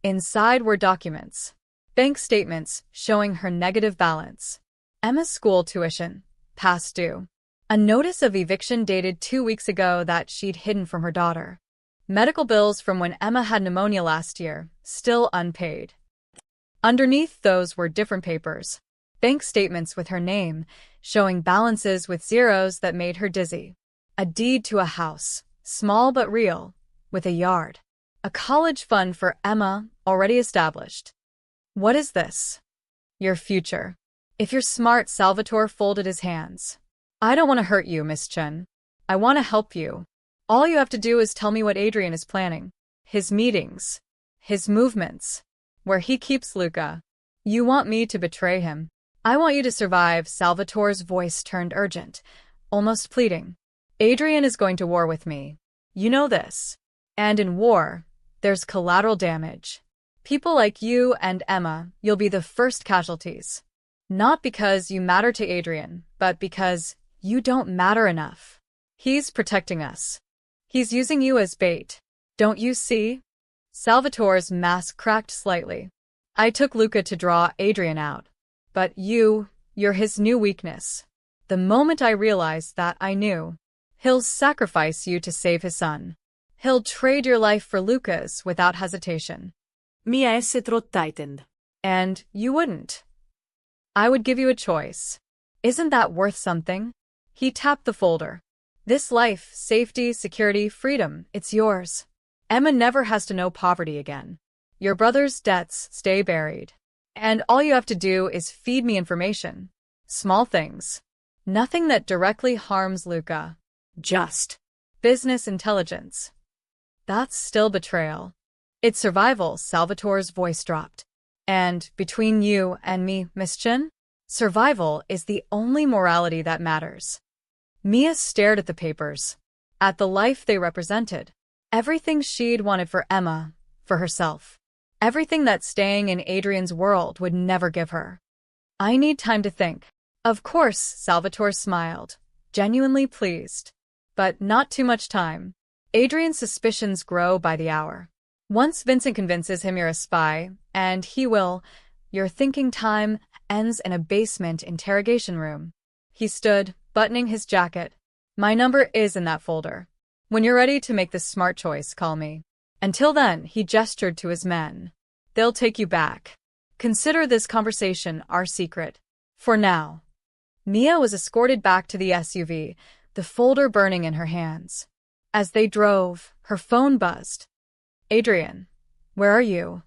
Inside were documents. Bank statements showing her negative balance. Emma's school tuition, past due. A notice of eviction dated 2 weeks ago that she'd hidden from her daughter. Medical bills from when Emma had pneumonia last year, still unpaid. Underneath those were different papers. Bank statements with her name, showing balances with zeros that made her dizzy. A deed to a house, small but real, with a yard. A college fund for Emma, already established. What is this? Your future. If you're smart, Salvatore folded his hands. I don't want to hurt you, Miss Chen. I want to help you. All you have to do is tell me what Adrian is planning. His meetings. His movements. Where he keeps Luca. You want me to betray him. I want you to survive. Salvatore's voice turned urgent, almost pleading. Adrian is going to war with me. You know this. And in war, there's collateral damage. People like you and Emma, you'll be the first casualties. Not because you matter to Adrian, but because you don't matter enough. He's protecting us. He's using you as bait. Don't you see? Salvatore's mask cracked slightly. I took Luca to draw Adrian out. But you're his new weakness. The moment I realized that, I knew. He'll sacrifice you to save his son. He'll trade your life for Luca's without hesitation. Mia esse trot tightened. And you wouldn't. I would give you a choice. Isn't that worth something? He tapped the folder. This life, safety, security, freedom, it's yours. Emma never has to know poverty again. Your brother's debts stay buried. And all you have to do is feed me information. Small things. Nothing that directly harms Luca. Just business intelligence. That's still betrayal. It's survival. Salvatore's voice dropped. And between you and me, Miss Chen, survival is the only morality that matters. Mia stared at the papers, at the life they represented. Everything she'd wanted for Emma, for herself. Everything that staying in Adrian's world would never give her. I need time to think. Of course, Salvatore smiled, genuinely pleased. But not too much time. Adrian's suspicions grow by the hour. Once Vincent convinces him you're a spy, and he will, your thinking time ends in a basement interrogation room. He stood, buttoning his jacket. My number is in that folder. When you're ready to make the smart choice, call me. Until then, he gestured to his men. They'll take you back. Consider this conversation our secret. For now. Mia was escorted back to the SUV, the folder burning in her hands. As they drove, her phone buzzed. Adrian, where are you?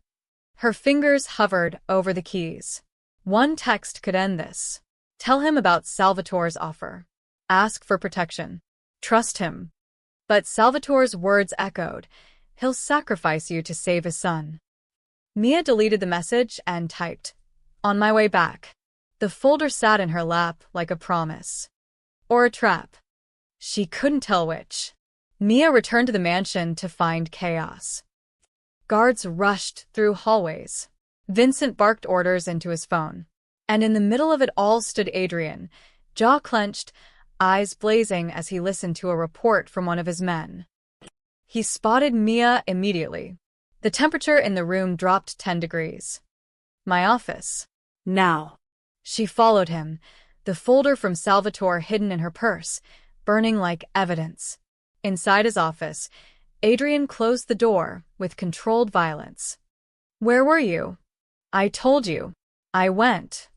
Her fingers hovered over the keys. One text could end this. Tell him about Salvatore's offer. Ask for protection. Trust him. But Salvatore's words echoed. He'll sacrifice you to save his son. Mia deleted the message and typed, on my way back. The folder sat in her lap like a promise. Or a trap. She couldn't tell which. Mia returned to the mansion to find chaos. Guards rushed through hallways. Vincent barked orders into his phone. And in the middle of it all stood Adrian, jaw clenched, eyes blazing as he listened to a report from one of his men. He spotted Mia immediately. The temperature in the room dropped 10 degrees. My office. Now. She followed him, the folder from Salvatore hidden in her purse, burning like evidence. Inside his office, Adrian closed the door with controlled violence. Where were you? I told you. I went.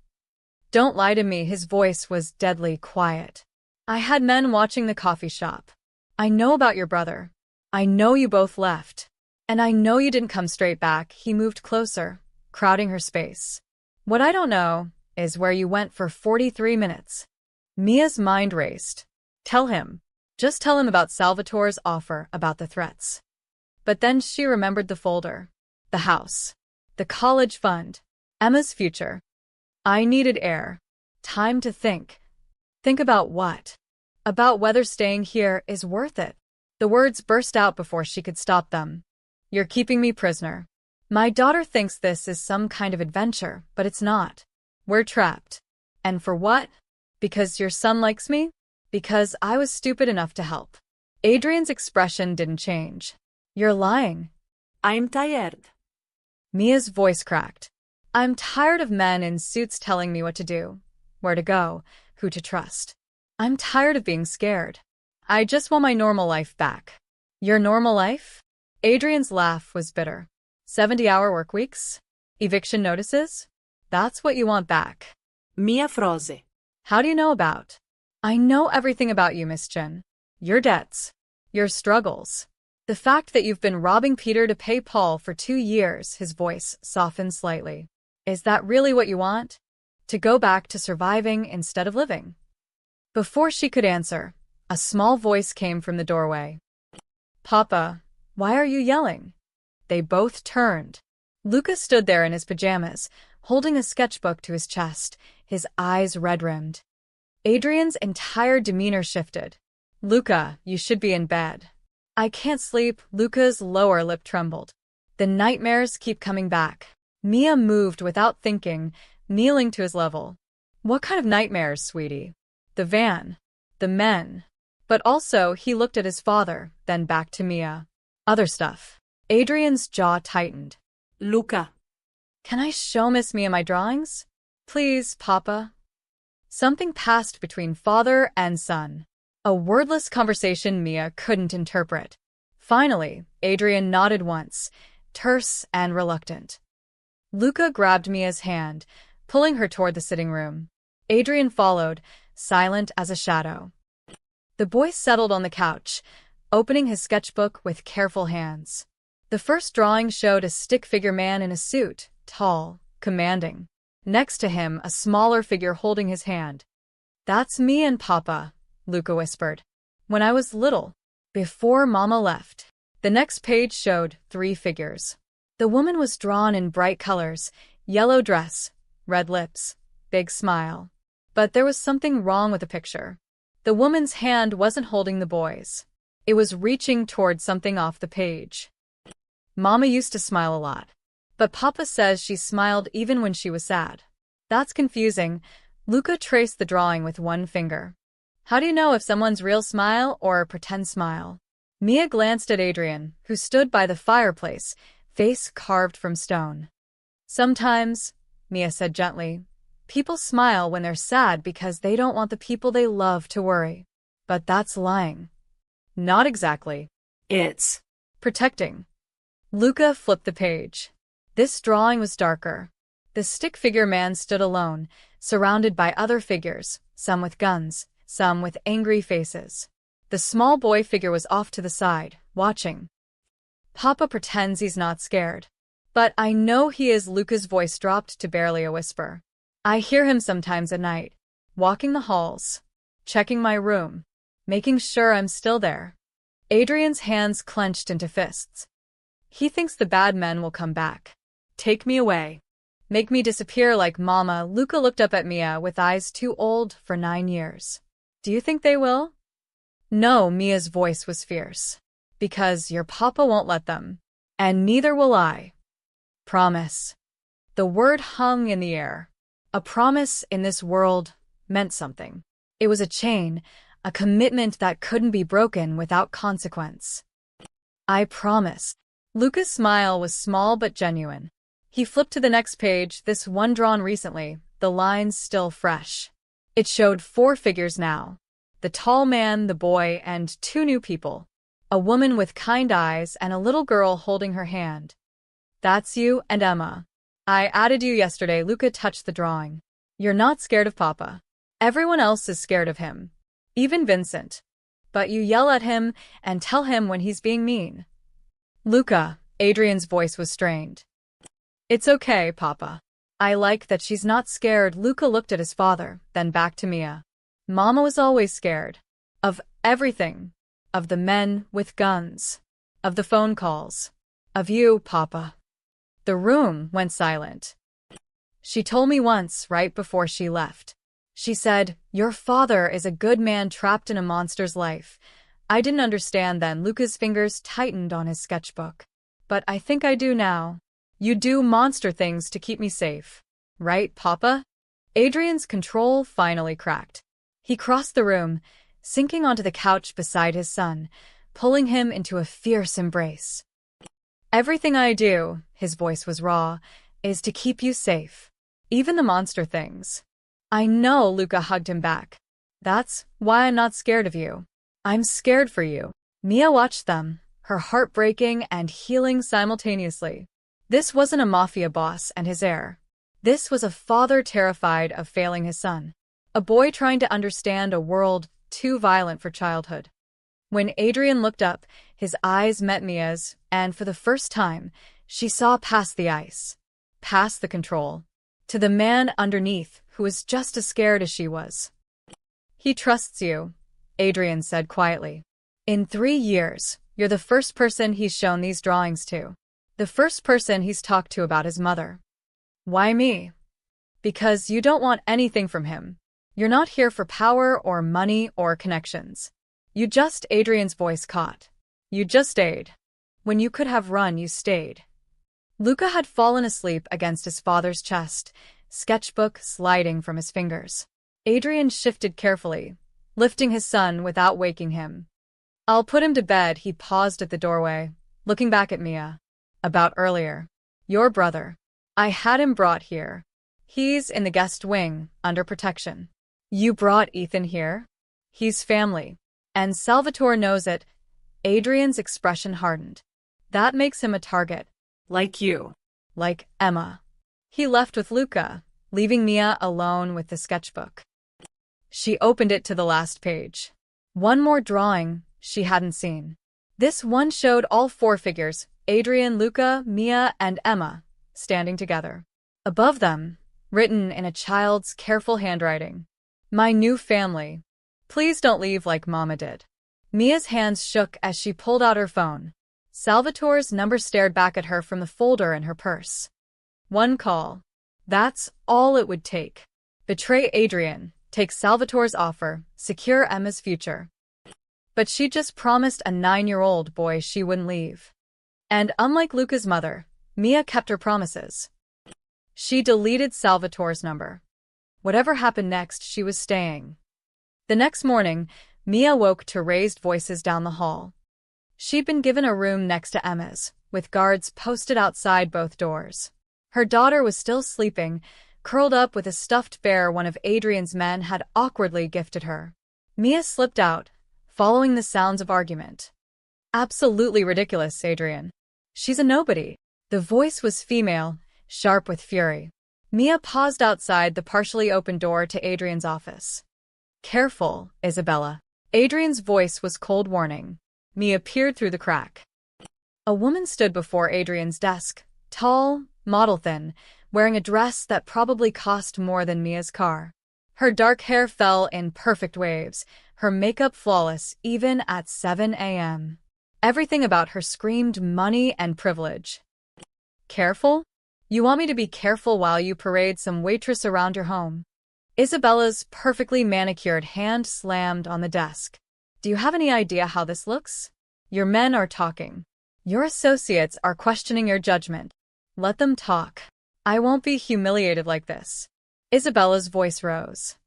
Don't lie to me. His voice was deadly quiet. I had men watching the coffee shop. I know about your brother. I know you both left. And I know you didn't come straight back. He moved closer, crowding her space. What I don't know is where you went for 43 minutes. Mia's mind raced. Tell him. Just tell him about Salvatore's offer, about the threats. But then she remembered the folder. The house. The college fund. Emma's future. I needed air. Time to think. Think about what? About whether staying here is worth it. The words burst out before she could stop them. You're keeping me prisoner. My daughter thinks this is some kind of adventure, but it's not. We're trapped. And for what? Because your son likes me? Because I was stupid enough to help. Adrian's expression didn't change. You're lying. I'm tired. Mia's voice cracked. I'm tired of men in suits telling me what to do, where to go, who to trust. I'm tired of being scared. I just want my normal life back. Your normal life? Adrian's laugh was bitter. 70-hour work weeks? Eviction notices? That's what you want back. Mia froze. How do you know about? I know everything about you, Miss Chen. Your debts. Your struggles. The fact that you've been robbing Peter to pay Paul for 2 years, his voice softened slightly. Is that really what you want? To go back to surviving instead of living? Before she could answer, a small voice came from the doorway. Papa, why are you yelling? They both turned. Luca stood there in his pajamas, holding a sketchbook to his chest, his eyes red-rimmed. Adrian's entire demeanor shifted. Luca, you should be in bed. I can't sleep. Luca's lower lip trembled. The nightmares keep coming back. Mia moved without thinking, kneeling to his level. What kind of nightmares, sweetie? The van. The men. But also, he looked at his father, then back to Mia. Other stuff. Adrian's jaw tightened. Luca. Can I show Miss Mia my drawings? Please, Papa. Something passed between father and son. A wordless conversation Mia couldn't interpret. Finally, Adrian nodded once, terse and reluctant. Luca grabbed Mia's hand, pulling her toward the sitting room. Adrian followed, silent as a shadow. The boy settled on the couch, opening his sketchbook with careful hands. The first drawing showed a stick-figure man in a suit, tall, commanding. Next to him, a smaller figure holding his hand. That's me and Papa, Luca whispered. When I was little, before Mama left. The next page showed 3 figures. The woman was drawn in bright colors, yellow dress, red lips, big smile. But there was something wrong with the picture. The woman's hand wasn't holding the boy's. It was reaching toward something off the page. Mama used to smile a lot. But Papa says she smiled even when she was sad. That's confusing. Luca traced the drawing with one finger. How do you know if someone's real smile or a pretend smile? Mia glanced at Adrian, who stood by the fireplace, face carved from stone. Sometimes, Mia said gently, people smile when they're sad because they don't want the people they love to worry. But that's lying. Not exactly. It's protecting. Luca flipped the page. This drawing was darker. The stick-figure man stood alone, surrounded by other figures, some with guns, some with angry faces. The small boy figure was off to the side, watching. Papa pretends he's not scared. But I know he is. Luca's voice dropped to barely a whisper. I hear him sometimes at night, walking the halls, checking my room, making sure I'm still there. Adrian's hands clenched into fists. He thinks the bad men will come back. Take me away. Make me disappear like Mama. Luca looked up at Mia with eyes too old for 9 years. Do you think they will? No, Mia's voice was fierce. Because your papa won't let them. And neither will I. Promise. The word hung in the air. A promise in this world meant something. It was a chain, a commitment that couldn't be broken without consequence. I promise. Luca's smile was small but genuine. He flipped to the next page, this one drawn recently, the lines still fresh. It showed 4 figures now. The tall man, the boy, and 2 new people. A woman with kind eyes and a little girl holding her hand. That's you and Emma. I added you yesterday. Luca touched the drawing. You're not scared of Papa. Everyone else is scared of him. Even Vincent. But you yell at him and tell him when he's being mean. Luca, Adrian's voice was strained. It's okay, Papa. I like that she's not scared. Luca looked at his father, then back to Mia. Mama was always scared. Of everything. Of the men with guns. Of the phone calls. Of you, Papa. The room went silent. She told me once, right before she left. She said, "Your father is a good man trapped in a monster's life." I didn't understand then. Luca's fingers tightened on his sketchbook. But I think I do now. You do monster things to keep me safe. Right, Papa? Adrian's control finally cracked. He crossed the room, sinking onto the couch beside his son, pulling him into a fierce embrace. Everything I do, his voice was raw, is to keep you safe. Even the monster things. I know, Luca hugged him back. That's why I'm not scared of you. I'm scared for you. Mia watched them, her heart breaking and healing simultaneously. This wasn't a mafia boss and his heir. This was a father terrified of failing his son. A boy trying to understand a world too violent for childhood. When Adrian looked up, his eyes met Mia's, and for the first time, she saw past the ice, past the control, to the man underneath who was just as scared as she was. He trusts you, Adrian said quietly. In 3 years, you're the first person he's shown these drawings to. The first person he's talked to about his mother. Why me? Because you don't want anything from him. You're not here for power or money or connections. Adrian's voice caught. You just stayed. When you could have run, you stayed. Luca had fallen asleep against his father's chest, sketchbook sliding from his fingers. Adrian shifted carefully, lifting his son without waking him. I'll put him to bed. He paused at the doorway, looking back at Mia. About earlier. Your brother. I had him brought here. He's in the guest wing, under protection. You brought Ethan here? He's family. And Salvatore knows it. Adrian's expression hardened. That makes him a target. Like you. Like Emma. He left with Luca, leaving Mia alone with the sketchbook. She opened it to the last page. One more drawing she hadn't seen. This one showed all 4 figures, Adrian, Luca, Mia, and Emma, standing together. Above them, written in a child's careful handwriting, "My new family. Please don't leave like Mama did." Mia's hands shook as she pulled out her phone. Salvatore's number stared back at her from the folder in her purse. One call. That's all it would take. Betray Adrian, take Salvatore's offer, secure Emma's future. But she just promised a 9-year-old boy she wouldn't leave. And unlike Luca's mother, Mia kept her promises. She deleted Salvatore's number. Whatever happened next, she was staying. The next morning, Mia woke to raised voices down the hall. She'd been given a room next to Emma's, with guards posted outside both doors. Her daughter was still sleeping, curled up with a stuffed bear one of Adrian's men had awkwardly gifted her. Mia slipped out, following the sounds of argument. Absolutely ridiculous, Adrian. She's a nobody. The voice was female, sharp with fury. Mia paused outside the partially open door to Adrian's office. Careful, Isabella. Adrian's voice was cold warning. Mia peered through the crack. A woman stood before Adrian's desk, tall, model-thin, wearing a dress that probably cost more than Mia's car. Her dark hair fell in perfect waves, her makeup flawless even at 7 a.m. Everything about her screamed money and privilege. Careful? You want me to be careful while you parade some waitress around your home? Isabella's perfectly manicured hand slammed on the desk. Do you have any idea how this looks? Your men are talking. Your associates are questioning your judgment. Let them talk. I won't be humiliated like this. Isabella's voice rose.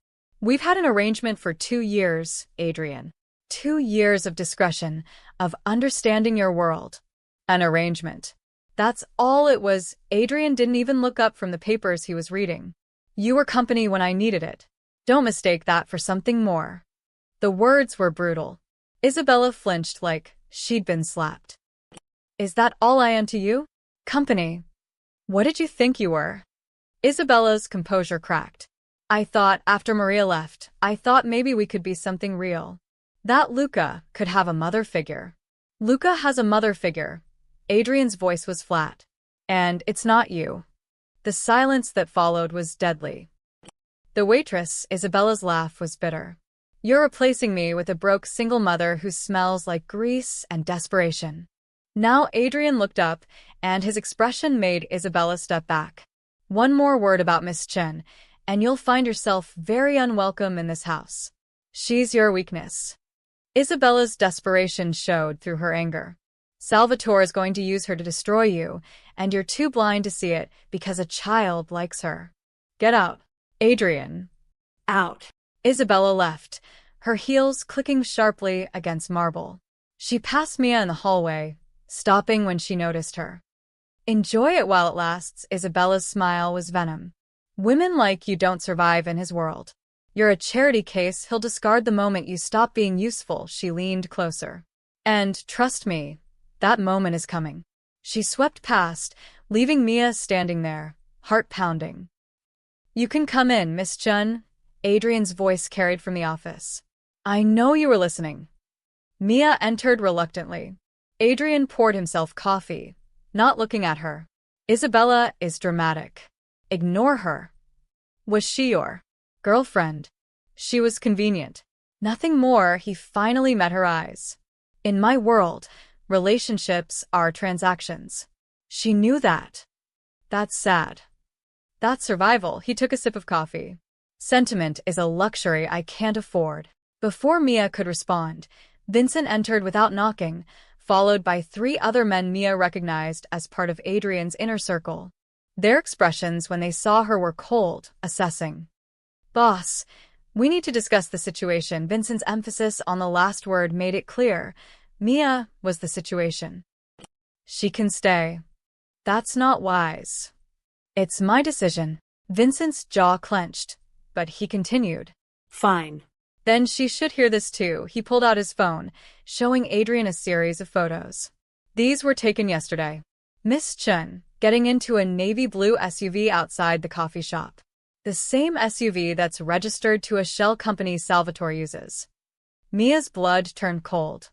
We've had an arrangement for 2 years, Adrian. 2 years of discretion, of understanding your world. An arrangement. That's all it was. Adrian didn't even look up from the papers he was reading. You were company when I needed it. Don't mistake that for something more. The words were brutal. Isabella flinched like she'd been slapped. Is that all I am to you? Company. What did you think you were? Isabella's composure cracked. I thought after Maria left, I thought maybe we could be something real. That Luca could have a mother figure. Luca has a mother figure. Adrian's voice was flat. And it's not you. The silence that followed was deadly. The waitress, Isabella's laugh was bitter. You're replacing me with a broke single mother who smells like grease and desperation. Now Adrian looked up, and his expression made Isabella step back. One more word about Miss Chen, and you'll find yourself very unwelcome in this house. She's your weakness. Isabella's desperation showed through her anger. Salvatore is going to use her to destroy you, and you're too blind to see it because a child likes her. Get out. Adrian. Out. Isabella left, her heels clicking sharply against marble. She passed Mia in the hallway, stopping when she noticed her. Enjoy it while it lasts. Isabella's smile was venom. Women like you don't survive in his world. You're a charity case he'll discard the moment you stop being useful. She leaned closer. And, trust me, that moment is coming. She swept past, leaving Mia standing there, heart pounding. You can come in, Miss Chen, Adrian's voice carried from the office. I know you were listening. Mia entered reluctantly. Adrian poured himself coffee, not looking at her. Isabella is dramatic. Ignore her. Was she your girlfriend? She was convenient. Nothing more. He finally met her eyes. In my world, relationships are transactions. She knew that. That's sad. That's survival. He took a sip of coffee. Sentiment is a luxury I can't afford. Before Mia could respond, Vincent entered without knocking, followed by 3 other men Mia recognized as part of Adrian's inner circle. Their expressions when they saw her were cold, assessing. Boss, we need to discuss the situation. Vincent's emphasis on the last word made it clear. Mia was the situation. She can stay. That's not wise. It's my decision. Vincent's jaw clenched, but he continued. Fine. Then she should hear this too. He pulled out his phone, showing Adrian a series of photos. These were taken yesterday. Miss Chen, getting into a navy blue SUV outside the coffee shop. The same SUV that's registered to a shell company Salvatore uses. Mia's blood turned cold.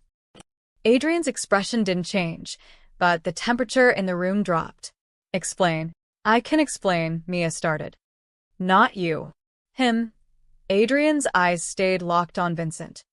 Adrian's expression didn't change, but the temperature in the room dropped. Explain. I can explain, Mia started. Not you. Him. Adrian's eyes stayed locked on Vincent.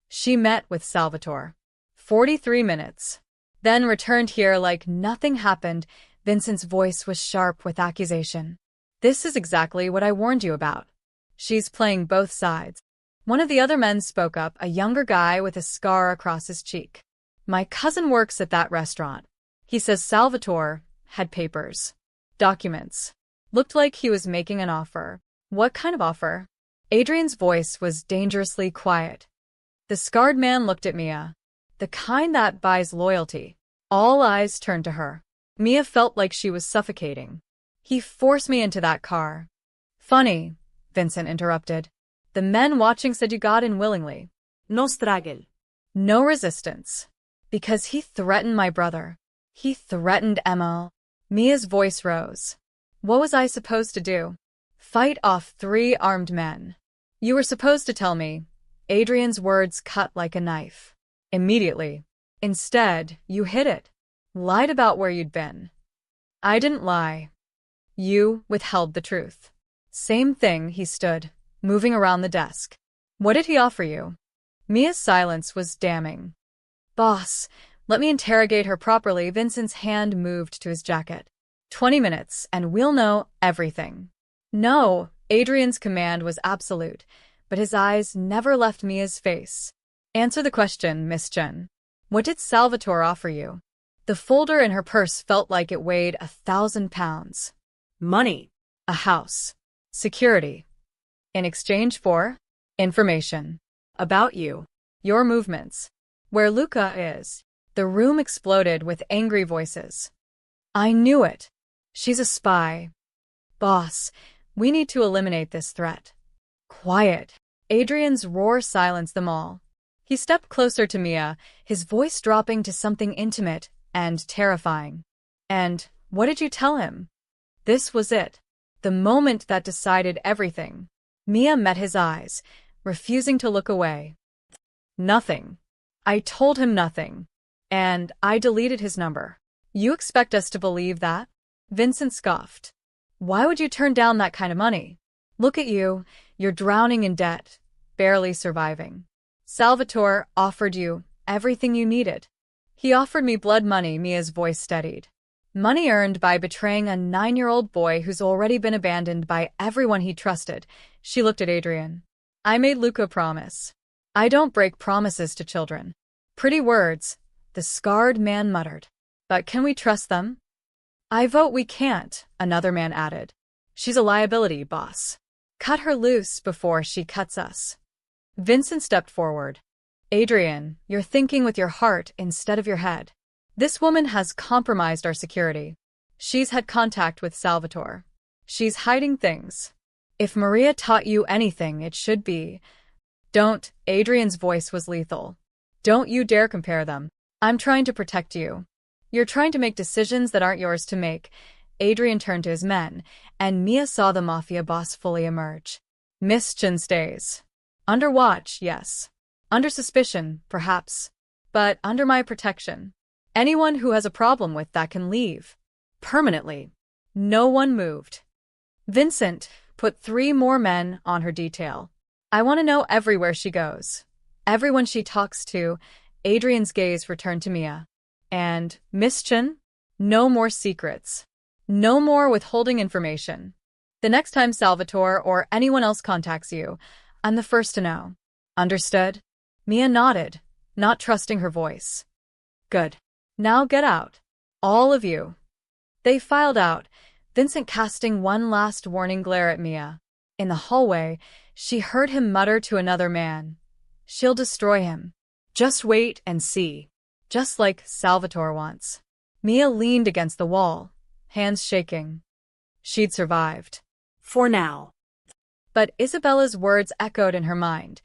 She met with Salvatore. 43 minutes. Then returned here like nothing happened. Vincent's voice was sharp with accusation. This is exactly what I warned you about. She's playing both sides. One of the other men spoke up, a younger guy with a scar across his cheek. My cousin works at that restaurant. He says Salvatore had papers. Documents. Looked like he was making an offer. What kind of offer? Adrian's voice was dangerously quiet. The scarred man looked at Mia. The kind that buys loyalty. All eyes turned to her. Mia felt like she was suffocating. He forced me into that car. Funny, Vincent interrupted. The men watching said you got in willingly. No struggle. No resistance. Because he threatened my brother. He threatened Emma. Mia's voice rose. What was I supposed to do? Fight off 3 armed men. You were supposed to tell me. Adrian's words cut like a knife. Immediately. Instead, you hid it. Lied about where you'd been. I didn't lie. You withheld the truth. Same thing. He stood, moving around the desk. What did he offer you? Mia's silence was damning. Boss, let me interrogate her properly. Vincent's hand moved to his jacket. 20 minutes, and we'll know everything. No, Adrian's command was absolute, but his eyes never left Mia's face. Answer the question, Miss Chen. What did Salvatore offer you? The folder in her purse felt like it weighed 1,000 pounds. Money. A house. Security. In exchange for? Information. About you. Your movements. Where Luca is. The room exploded with angry voices. I knew it. She's a spy. Boss, we need to eliminate this threat. Quiet. Adrian's roar silenced them all. He stepped closer to Mia, his voice dropping to something intimate and terrifying. And what did you tell him? This was it. The moment that decided everything. Mia met his eyes, refusing to look away. Nothing. I told him nothing. And I deleted his number. You expect us to believe that? Vincent scoffed. Why would you turn down that kind of money? Look at you. You're drowning in debt, barely surviving. Salvatore offered you everything you needed. He offered me blood money, Mia's voice steadied. Money earned by betraying a 9-year-old boy who's already been abandoned by everyone he trusted. She looked at Adrian. I made Luca promise. I don't break promises to children. Pretty words, the scarred man muttered. But can we trust them? I vote we can't, another man added. She's a liability, boss. Cut her loose before she cuts us. Vincent stepped forward. Adrian, you're thinking with your heart instead of your head. This woman has compromised our security. She's had contact with Salvatore. She's hiding things. If Maria taught you anything, it should be, don't. Adrian's voice was lethal. Don't you dare compare them. I'm trying to protect you. You're trying to make decisions that aren't yours to make. Adrian turned to his men, and Mia saw the Mafia boss fully emerge. Miss Chen stays. Under watch, yes. Under suspicion, perhaps. But under my protection. Anyone who has a problem with that can leave. Permanently. No one moved. Vincent put 3 more men on her detail. I want to know everywhere she goes. Everyone she talks to. Adrian's gaze returned to Mia. And, Miss Chen? No more secrets. No more withholding information. The next time Salvatore or anyone else contacts you, I'm the first to know. Understood? Mia nodded, not trusting her voice. Good. Now get out. All of you. They filed out, Vincent casting one last warning glare at Mia. In the hallway, she heard him mutter to another man. She'll destroy him. Just wait and see. Just like Salvatore wants. Mia leaned against the wall, hands shaking. She'd survived. For now. But Isabella's words echoed in her mind.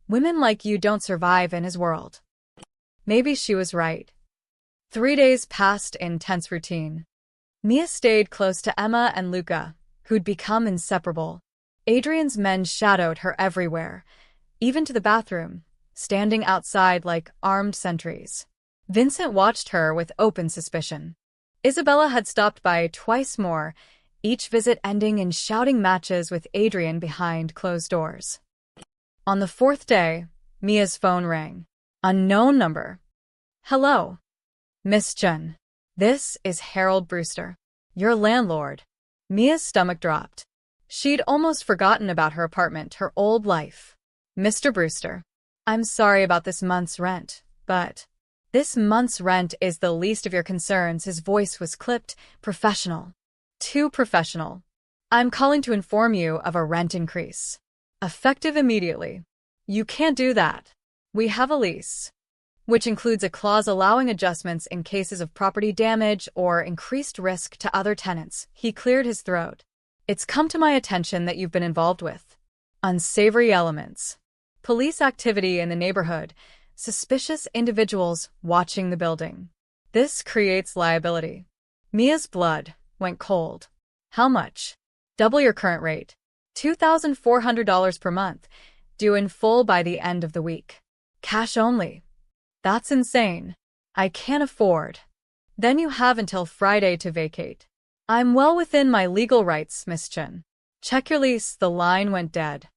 Women like you don't survive in his world. Maybe she was right. 3 days passed in tense routine. Mia stayed close to Emma and Luca, who'd become inseparable. Adrian's men shadowed her everywhere, even to the bathroom, standing outside like armed sentries. Vincent watched her with open suspicion. Isabella had stopped by twice more, each visit ending in shouting matches with Adrian behind closed doors. On the 4th day, Mia's phone rang. Unknown number. Hello. Miss Chen. This is Harold Brewster, your landlord. Mia's stomach dropped. She'd almost forgotten about her apartment, her old life. Mr. Brewster, I'm sorry about this month's rent, but this month's rent is the least of your concerns. His voice was clipped, professional. Too professional. I'm calling to inform you of a rent increase. Effective immediately. You can't do that. We have a lease, which includes a clause allowing adjustments in cases of property damage or increased risk to other tenants. He cleared his throat. It's come to my attention that you've been involved with unsavory elements, police activity in the neighborhood, suspicious individuals watching the building. This creates liability. Mia's blood went cold. How much? Double your current rate. $2,400 per month, due in full by the end of the week. Cash only. That's insane. I can't afford. Then you have until Friday to vacate. I'm well within my legal rights, Miss Chen. Check your lease. The line went dead.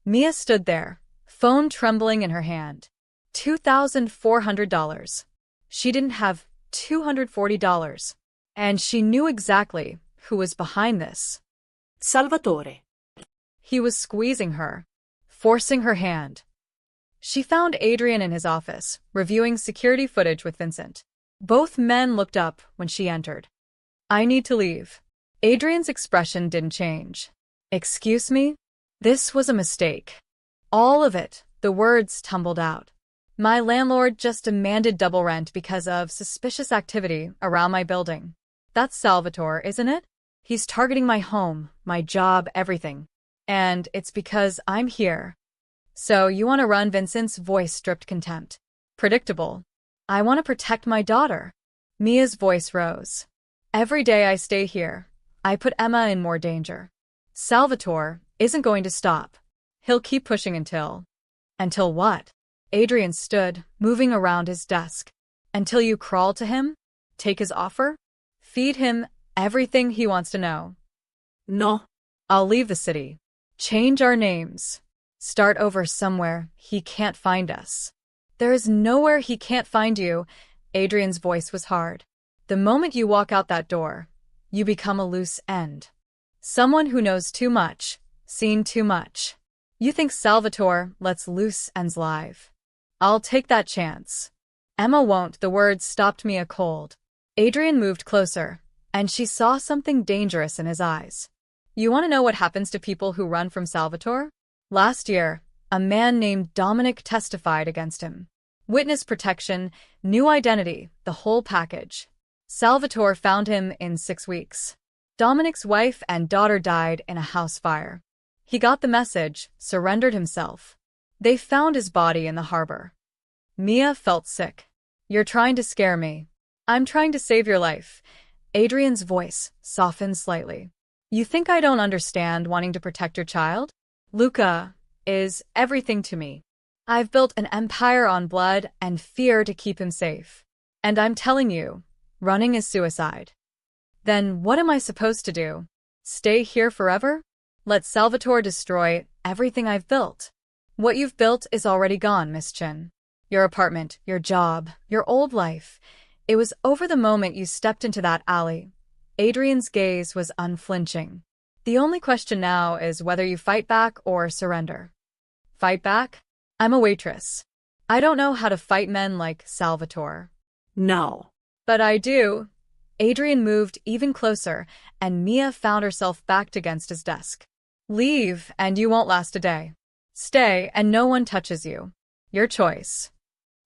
Mia stood there, phone trembling in her hand. $2,400. She didn't have $240. And she knew exactly who was behind this. Salvatore. He was squeezing her, forcing her hand. She found Adrian in his office, reviewing security footage with Vincent. Both men looked up when she entered. I need to leave. Adrian's expression didn't change. Excuse me? This was a mistake. All of it, the words tumbled out. My landlord just demanded double rent because of suspicious activity around my building. That's Salvatore, isn't it? He's targeting my home, my job, everything. And it's because I'm here. So you want to run? Vincent's voice stripped contempt. Predictable. I want to protect my daughter. Mia's voice rose. Every day I stay here, I put Emma in more danger. Salvatore isn't going to stop. He'll keep pushing until... Until what? Adrian stood, moving around his desk. Until you crawl to him? Take his offer? Feed him everything he wants to know. No. I'll leave the city. Change our names. Start over somewhere he can't find us. There is nowhere he can't find you. Adrian's voice was hard. The moment you walk out that door, you become a loose end. Someone who knows too much, seen too much. You think Salvatore lets loose ends live. I'll take that chance. Emma won't. The words stopped Mia cold. Adrian moved closer, and she saw something dangerous in his eyes. You want to know what happens to people who run from Salvatore? Last year, a man named Dominic testified against him. Witness protection, new identity, the whole package. Salvatore found him in 6 weeks. Dominic's wife and daughter died in a house fire. He got the message, surrendered himself. They found his body in the harbor. Mia felt sick. You're trying to scare me. I'm trying to save your life. Adrian's voice softened slightly. You think I don't understand wanting to protect your child? Luca is everything to me. I've built an empire on blood and fear to keep him safe. And I'm telling you, running is suicide. Then what am I supposed to do? Stay here forever? Let Salvatore destroy everything I've built. What you've built is already gone, Miss Chin. Your apartment, your job, your old life. It was over the moment you stepped into that alley. Adrian's gaze was unflinching. The only question now is whether you fight back or surrender. Fight back? I'm a waitress. I don't know how to fight men like Salvatore. No. But I do. Adrian moved even closer, and Mia found herself backed against his desk. Leave, and you won't last a day. Stay, and no one touches you. Your choice.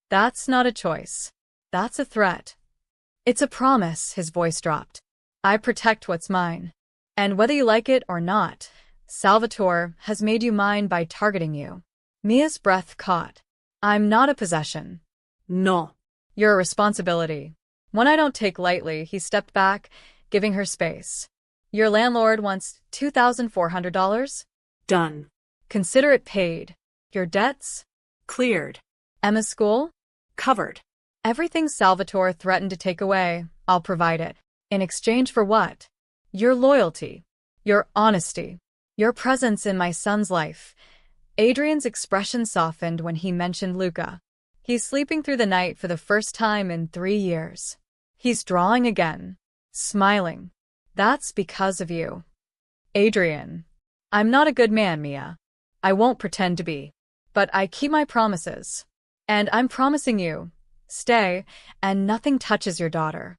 That's not a choice. That's a threat. It's a promise, his voice dropped. I protect what's mine. And whether you like it or not, Salvatore has made you mine by targeting you. Mia's breath caught. I'm not a possession. No. You're a responsibility. One I don't take lightly. He stepped back, giving her space. Your landlord wants $2,400? Done. Consider it paid. Your debts? Cleared. Emma's school? Covered. Everything Salvatore threatened to take away, I'll provide it. In exchange for what? Your loyalty. Your honesty. Your presence in my son's life. Adrian's expression softened when he mentioned Luca. He's sleeping through the night for the first time in 3 years. He's drawing again. Smiling. That's because of you. Adrian. I'm not a good man, Mia. I won't pretend to be. But I keep my promises. And I'm promising you. Stay, and nothing touches your daughter.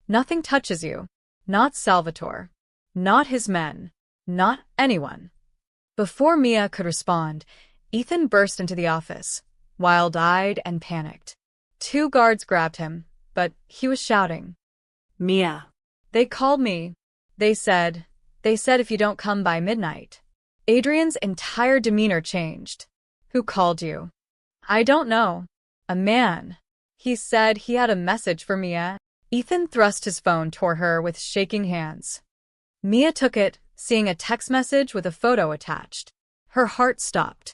Nothing touches you. Not Salvatore. Not his men. Not anyone. Before Mia could respond, Ethan burst into the office, wild-eyed and panicked. 2 guards grabbed him, but he was shouting. Mia. They called me. They said if you don't come by midnight. Adrian's entire demeanor changed. Who called you? I don't know. A man. He said he had a message for Mia. Ethan thrust his phone toward her with shaking hands. Mia took it, seeing a text message with a photo attached. Her heart stopped.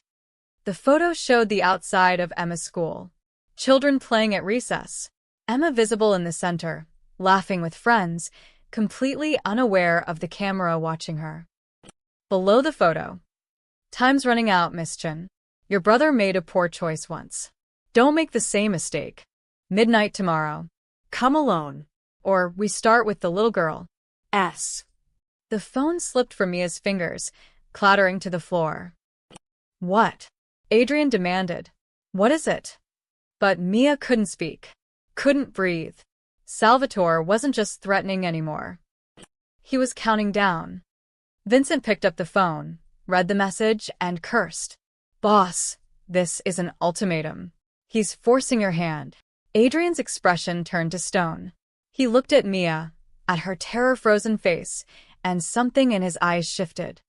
The photo showed the outside of Emma's school. Children playing at recess. Emma visible in the center, laughing with friends, completely unaware of the camera watching her. Below the photo. Time's running out, Miss Chin. Your brother made a poor choice once. Don't make the same mistake. Midnight tomorrow. Come alone. Or we start with the little girl. S. The phone slipped from Mia's fingers, clattering to the floor. What? Adrian demanded. What is it? But Mia couldn't speak. Couldn't breathe. Salvatore wasn't just threatening anymore. He was counting down. Vincent picked up the phone, read the message, and cursed. Boss, this is an ultimatum. He's forcing your hand. Adrian's expression turned to stone. He looked at Mia, at her terror-frozen face, and something in his eyes shifted.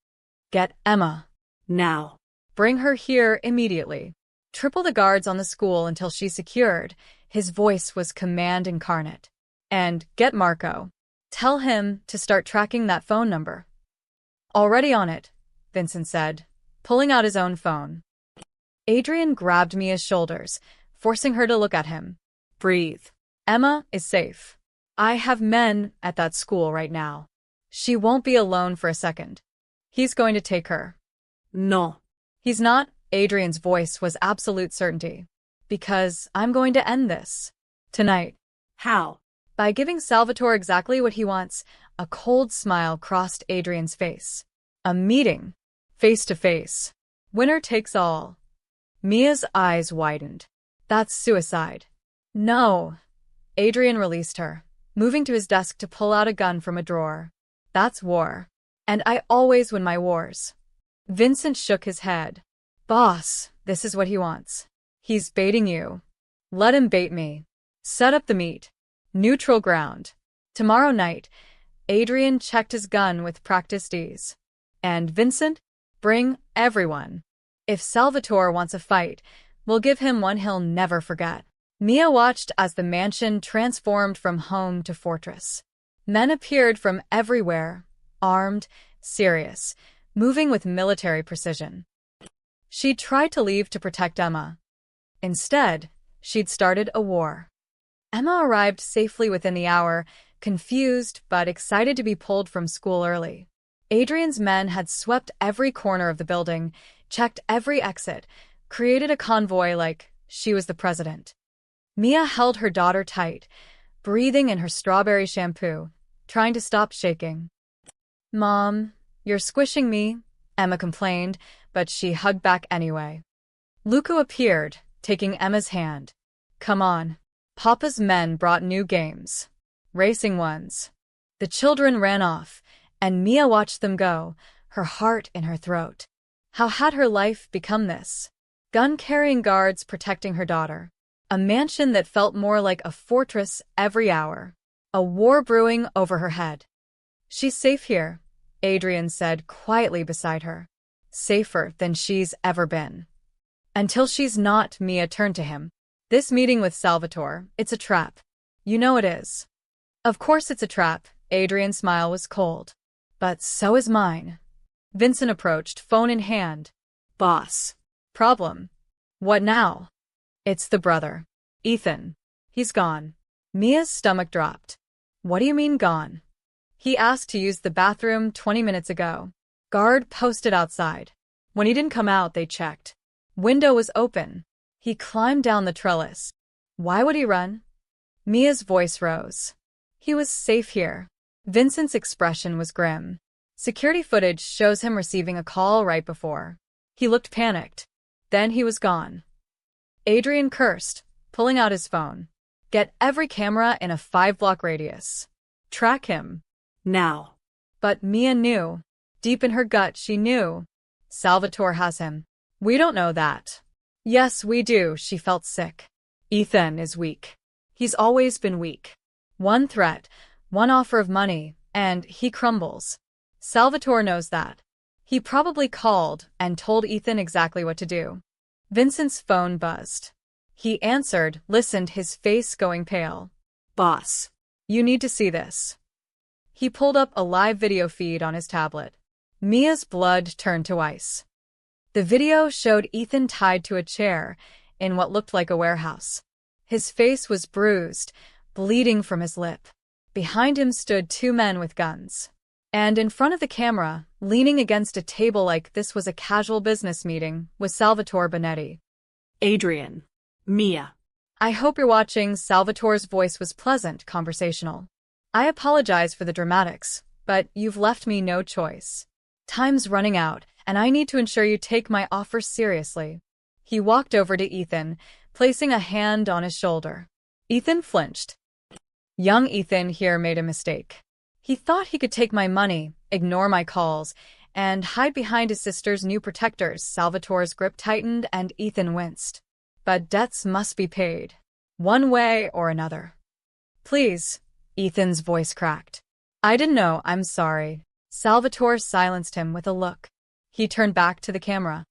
Get Emma. Now. Bring her here immediately. Triple the guards on the school until she's secured. His voice was command incarnate. And get Marco. Tell him to start tracking that phone number. Already on it, Vincent said, pulling out his own phone. Adrian grabbed Mia's shoulders, forcing her to look at him. Breathe. Emma is safe. I have men at that school right now. She won't be alone for a second. He's going to take her. No. He's not. Adrian's voice was absolute certainty. Because I'm going to end this. Tonight. How? By giving Salvatore exactly what he wants. A cold smile crossed Adrian's face. A meeting. Face to face. Winner takes all. Mia's eyes widened. That's suicide. No. Adrian released her, moving to his desk to pull out a gun from a drawer. That's war. And I always win my wars. Vincent shook his head. Boss, this is what he wants. He's baiting you. Let him bait me. Set up the meet. Neutral ground. Tomorrow night. Adrian checked his gun with practiced ease. And Vincent? Bring everyone. If Salvatore wants a fight, we'll give him one he'll never forget. Mia watched as the mansion transformed from home to fortress. Men appeared from everywhere, armed, serious, moving with military precision. She'd tried to leave to protect Emma. Instead, she'd started a war. Emma arrived safely within the hour, confused but excited to be pulled from school early. Adrian's men had swept every corner of the building, checked every exit, created a convoy like she was the president. Mia held her daughter tight, breathing in her strawberry shampoo, trying to stop shaking. Mom, you're squishing me, Emma complained, but she hugged back anyway. Luca appeared, taking Emma's hand. Come on. Papa's men brought new games. Racing ones. The children ran off, and Mia watched them go, her heart in her throat. How had her life become this? Gun-carrying guards protecting her daughter. A mansion that felt more like a fortress every hour. A war brewing over her head. She's safe here, Adrian said quietly beside her. Safer than she's ever been. Until she's not, Mia turned to him. This meeting with Salvatore, it's a trap. You know it is. Of course it's a trap. Adrian's smile was cold. But so is mine. Vincent approached, phone in hand. Boss. Problem. What now? It's the brother. Ethan. He's gone. Mia's stomach dropped. What do you mean gone? He asked to use the bathroom 20 minutes ago. Guard posted outside. When he didn't come out, they checked. Window was open. He climbed down the trellis. Why would he run? Mia's voice rose. He was safe here. Vincent's expression was grim. Security footage shows him receiving a call right before. He looked panicked. Then he was gone. Adrian cursed, pulling out his phone. Get every camera in a 5-block radius. Track him. Now. But Mia knew. Deep in her gut, she knew. Salvatore has him. We don't know that. Yes, we do. She felt sick. Ethan is weak. He's always been weak. One threat, one offer of money, and he crumbles. Salvatore knows that. He probably called and told Ethan exactly what to do. Vincent's phone buzzed. He answered, listened, his face going pale. Boss. You need to see this. He pulled up a live video feed on his tablet. Mia's blood turned to ice. The video showed Ethan tied to a chair in what looked like a warehouse. His face was bruised, bleeding from his lip. Behind him stood 2 men with guns. And in front of the camera, leaning against a table like this was a casual business meeting, was Salvatore Bonetti. Adrian. Mia. I hope you're watching. Salvatore's voice was pleasant, conversational. I apologize for the dramatics, but you've left me no choice. Time's running out, and I need to ensure you take my offer seriously. He walked over to Ethan, placing a hand on his shoulder. Ethan flinched. Young Ethan here made a mistake. He thought he could take my money, ignore my calls, and hide behind his sister's new protectors. Salvatore's grip tightened and Ethan winced. But debts must be paid. One way or another. Please, Ethan's voice cracked. I didn't know, I'm sorry. Salvatore silenced him with a look. He turned back to the camera.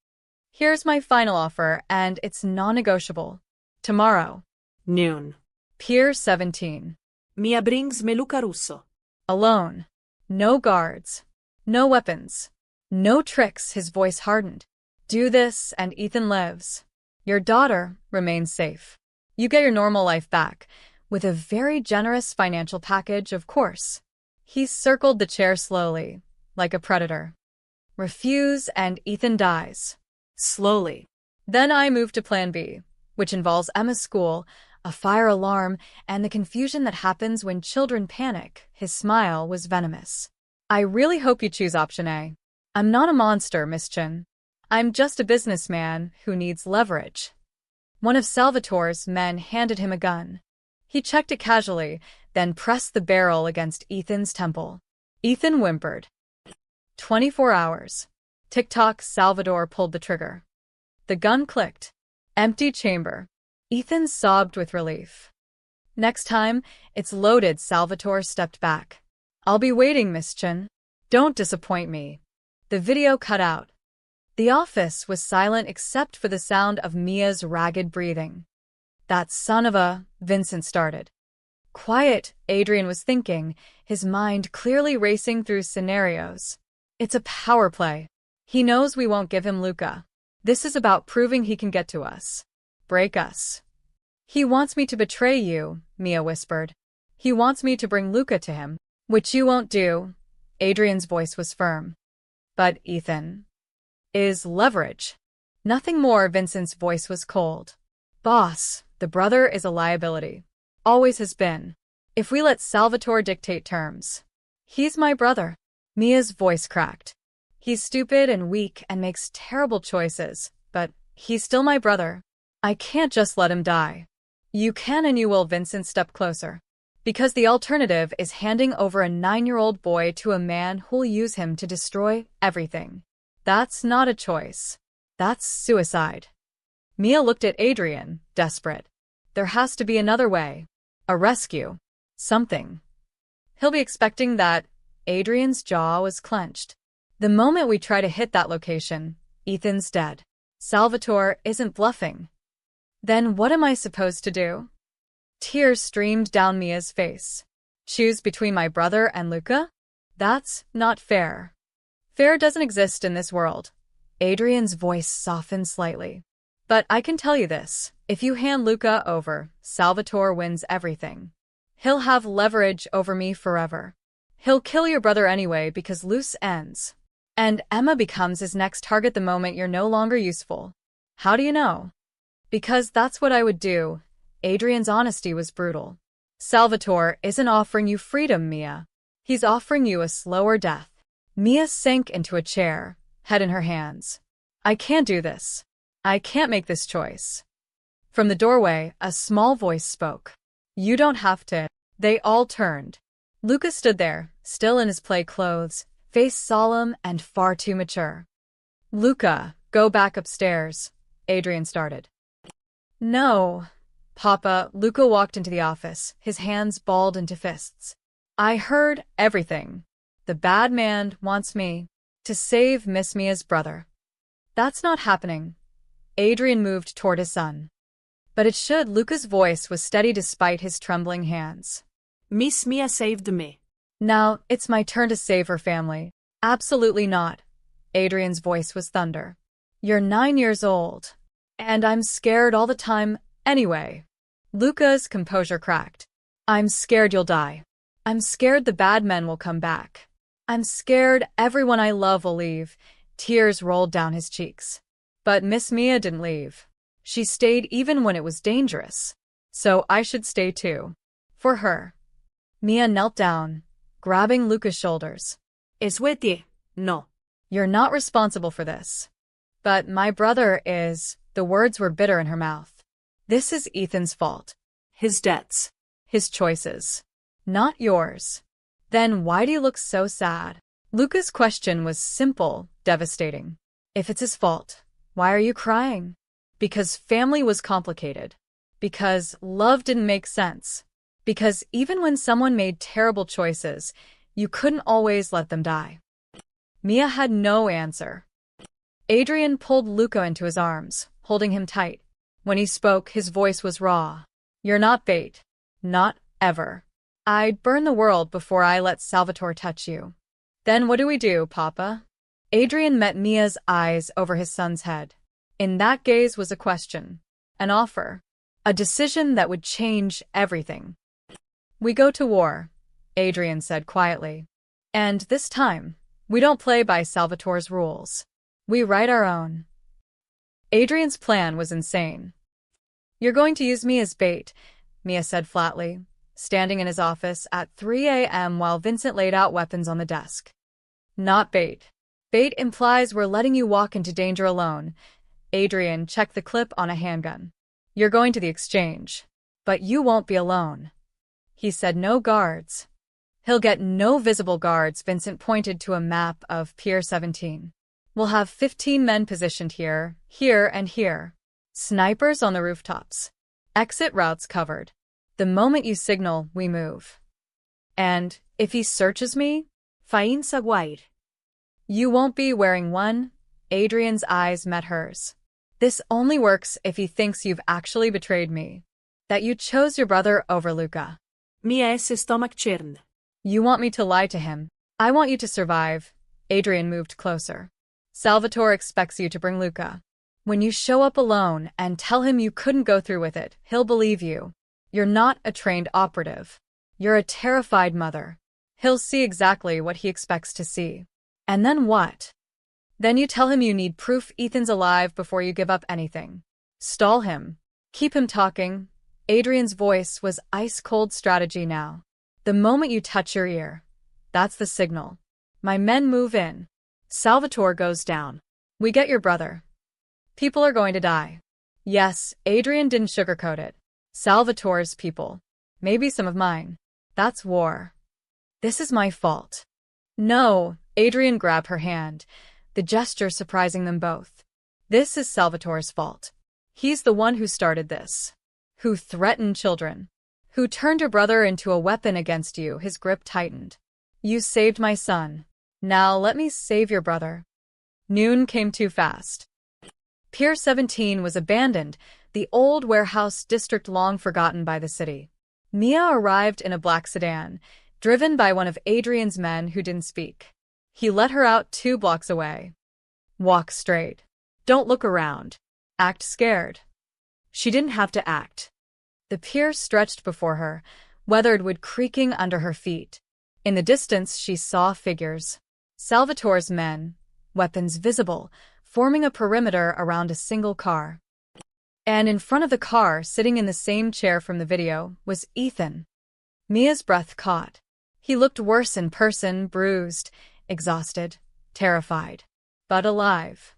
Here's my final offer, and it's non-negotiable. Tomorrow. Noon. Pier 17. Mia brings Meluca Russo. Alone. No guards. No weapons. No tricks. His voice hardened. Do this, and Ethan lives. Your daughter remains safe. You get your normal life back, with a very generous financial package, of course. He circled the chair slowly, like a predator. Refuse, and Ethan dies. Slowly. Then I move to Plan B, which involves Emma's school, a fire alarm, and the confusion that happens when children panic. His smile was venomous. I really hope you choose option A. I'm not a monster, Miss Chen. I'm just a businessman who needs leverage. One of Salvatore's men handed him a gun. He checked it casually, then pressed the barrel against Ethan's temple. Ethan whimpered. 24 hours. Tick-tock, Salvatore pulled the trigger. The gun clicked. Empty chamber. Ethan sobbed with relief. Next time, it's loaded, Salvatore stepped back. I'll be waiting, Miss Chen. Don't disappoint me. The video cut out. The office was silent except for the sound of Mia's ragged breathing. That son of a... Vincent started. Quiet, Adrian was thinking, his mind clearly racing through scenarios. It's a power play. He knows we won't give him Luca. This is about proving he can get to us. Break us. He wants me to betray you, Mia whispered. He wants me to bring Luca to him, which you won't do. Adrian's voice was firm. But Ethan is leverage. Nothing more. Vincent's voice was cold. Boss, the brother is a liability. Always has been. If we let Salvatore dictate terms. He's my brother. Mia's voice cracked. He's stupid and weak and makes terrible choices, but he's still my brother. I can't just let him die. You can and you will. Vincent stepped closer. Because the alternative is handing over a 9-year-old boy to a man who'll use him to destroy everything. That's not a choice. That's suicide. Mia looked at Adrian, desperate. There has to be another way. A rescue. Something. He'll be expecting that. Adrian's jaw was clenched. The moment we try to hit that location, Ethan's dead. Salvatore isn't bluffing. Then what am I supposed to do? Tears streamed down Mia's face. Choose between my brother and Luca? That's not fair. Fair doesn't exist in this world. Adrian's voice softened slightly. But I can tell you this, if you hand Luca over, Salvatore wins everything. He'll have leverage over me forever. He'll kill your brother anyway because loose ends. And Emma becomes his next target the moment you're no longer useful. How do you know? Because that's what I would do. Adrian's honesty was brutal. Salvatore isn't offering you freedom, Mia. He's offering you a slower death. Mia sank into a chair, head in her hands. I can't do this. I can't make this choice. From the doorway, a small voice spoke. You don't have to. They all turned. Luca stood there, still in his play clothes, face solemn and far too mature. Luca, go back upstairs, Adrian started. No. Papa, Luca walked into the office, his hands balled into fists. I heard everything. The bad man wants me to save Miss Mia's brother. That's not happening. Adrian moved toward his son. But it should. Luca's voice was steady despite his trembling hands. Miss Mia saved me. Now, it's my turn to save her family. Absolutely not. Adrian's voice was thunder. You're 9 years old. And I'm scared all the time, anyway. Luca's composure cracked. I'm scared you'll die. I'm scared the bad men will come back. I'm scared everyone I love will leave. Tears rolled down his cheeks. But Miss Mia didn't leave. She stayed even when it was dangerous. So I should stay too. For her. Mia knelt down, grabbing Luca's shoulders. Es with you. No. You're not responsible for this. But my brother is... The words were bitter in her mouth. This is Ethan's fault. His debts. His choices. Not yours. Then why do you look so sad? Luca's question was simple, devastating. If it's his fault, why are you crying? Because family was complicated. Because love didn't make sense. Because even when someone made terrible choices, you couldn't always let them die. Mia had no answer. Adrian pulled Luca into his arms, holding him tight. When he spoke, his voice was raw. You're not bait. Not ever. I'd burn the world before I let Salvatore touch you. Then what do we do, Papa? Adrian met Mia's eyes over his son's head. In that gaze was a question. An offer. A decision that would change everything. We go to war, Adrian said quietly. And this time, we don't play by Salvatore's rules. We write our own. Adrian's plan was insane. You're going to use me as bait, Mia said flatly, standing in his office at 3 a.m. while Vincent laid out weapons on the desk. Not bait. Bait implies we're letting you walk into danger alone. Adrian checked the clip on a handgun. You're going to the exchange. But you won't be alone. He said no guards. He'll get no visible guards. Vincent pointed to a map of Pier 17. We'll have 15 men positioned here, here, and here. Snipers on the rooftops. Exit routes covered. The moment you signal, we move. And if he searches me, Fain sa guair. you won't be wearing one. Adrian's eyes met hers. This only works if he thinks you've actually betrayed me. That you chose your brother over Luca. Mia esse stomach churn. You want me to lie to him. I want you to survive. Adrian moved closer. Salvatore expects you to bring Luca. When you show up alone and tell him you couldn't go through with it, he'll believe you. You're not a trained operative. You're a terrified mother. He'll see exactly what he expects to see. And then what? Then you tell him you need proof Ethan's alive before you give up anything. Stall him. Keep him talking. Adrian's voice was ice-cold strategy now. The moment you touch your ear, that's the signal. My men move in. Salvatore goes down. We get your brother. People are going to die. Yes, Adrian didn't sugarcoat it. Salvatore's people. Maybe some of mine. That's war. This is my fault. No, Adrian grabbed her hand, the gesture surprising them both. This is Salvatore's fault. He's the one who started this. Who threatened children. Who turned your brother into a weapon against you. His grip tightened. You saved my son. Now let me save your brother. Noon came too fast. Pier 17 was abandoned, the old warehouse district long forgotten by the city. Mia arrived in a black sedan, driven by one of Adrian's men who didn't speak. He let her out 2 blocks away. Walk straight. Don't look around. Act scared. She didn't have to act. The pier stretched before her, weathered wood creaking under her feet. In the distance she saw figures. Salvatore's men, weapons visible, forming a perimeter around a single car. And in front of the car, sitting in the same chair from the video, was Ethan. Mia's breath caught. He looked worse in person, bruised, exhausted, terrified, but alive.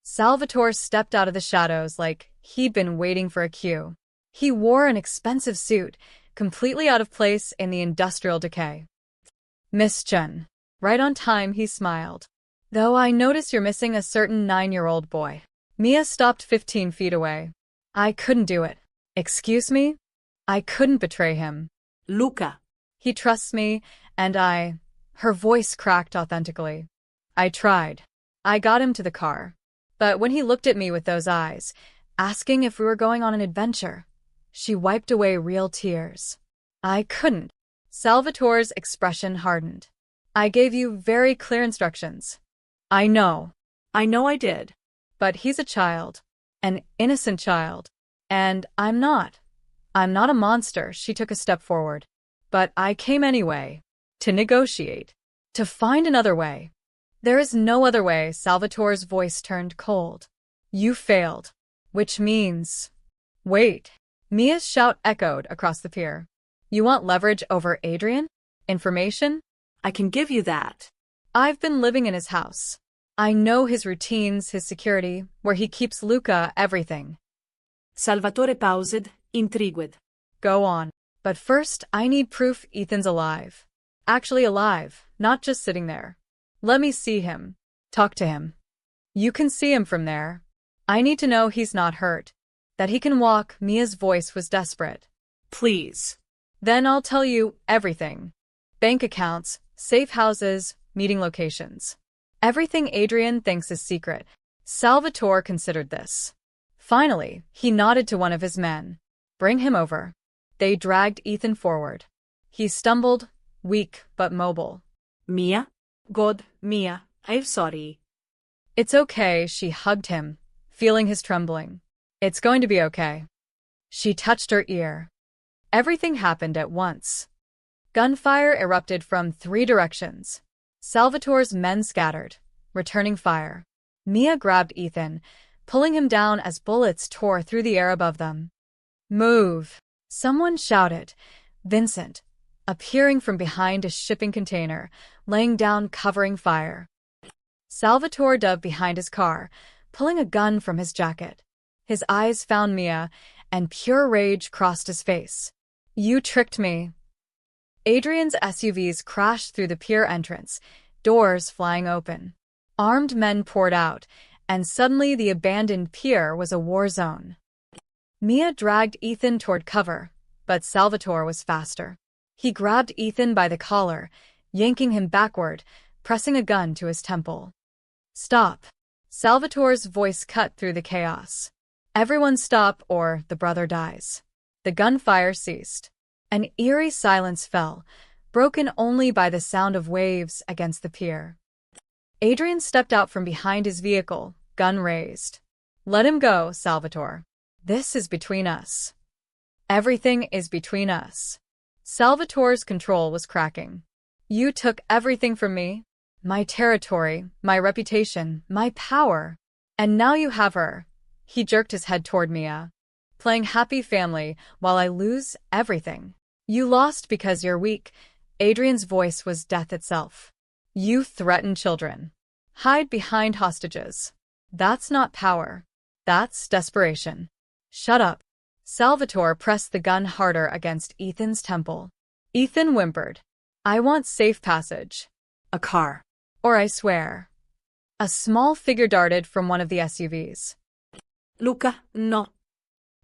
Salvatore stepped out of the shadows like he'd been waiting for a cue. He wore an expensive suit, completely out of place in the industrial decay. Miss Chen. Right on time, he smiled. Though I notice you're missing a certain 9-year-old boy. Mia stopped 15 feet away. I couldn't do it. Excuse me? I couldn't betray him. Luca. He trusts me, and Her voice cracked authentically. I tried. I got him to the car. But when he looked at me with those eyes, asking if we were going on an adventure, she wiped away real tears. I couldn't. Salvatore's expression hardened. I gave you very clear instructions. I know. I know I did. But he's a child. An innocent child. And I'm not. I'm not a monster. She took a step forward. But I came anyway. To negotiate. To find another way. There is no other way. Salvatore's voice turned cold. You failed. Which means... Wait. Mia's shout echoed across the pier. You want leverage over Adrian? Information? I can give you that. I've been living in his house. I know his routines, his security, where he keeps Luca, everything. Salvatore paused, intrigued. Go on. But first, I need proof Ethan's alive. Actually alive, not just sitting there. Let me see him. Talk to him. You can see him from there. I need to know he's not hurt. That he can walk. Mia's voice was desperate. Please. Then I'll tell you everything. Bank accounts, safe houses, meeting locations. Everything Adrian thinks is secret. Salvatore considered this. Finally, he nodded to one of his men. Bring him over. They dragged Ethan forward. He stumbled, weak but mobile. Mia? God, Mia, I'm sorry. It's okay, she hugged him, feeling his trembling. It's going to be okay. She touched her ear. Everything happened at once. Gunfire erupted from 3 directions. Salvatore's men scattered, returning fire. Mia grabbed Ethan, pulling him down as bullets tore through the air above them. Move! Someone shouted. Vincent, appearing from behind a shipping container, laying down covering fire. Salvatore dove behind his car, pulling a gun from his jacket. His eyes found Mia, and pure rage crossed his face. You tricked me. Adrian's SUVs crashed through the pier entrance, doors flying open. Armed men poured out, and suddenly the abandoned pier was a war zone. Mia dragged Ethan toward cover, but Salvatore was faster. He grabbed Ethan by the collar, yanking him backward, pressing a gun to his temple. Stop! Salvatore's voice cut through the chaos. Everyone stop or the brother dies. The gunfire ceased. An eerie silence fell, broken only by the sound of waves against the pier. Adrian stepped out from behind his vehicle, gun raised. Let him go, Salvatore. This is between us. Everything is between us. Salvatore's control was cracking. You took everything from me. My territory, my reputation, my power. And now you have her. He jerked his head toward Mia. Playing happy family while I lose everything. You lost because you're weak. Adrian's voice was death itself. You threaten children. Hide behind hostages. That's not power. That's desperation. Shut up. Salvatore pressed the gun harder against Ethan's temple. Ethan whimpered. I want safe passage. A car. Or I swear. A small figure darted from one of the SUVs. Luca, no.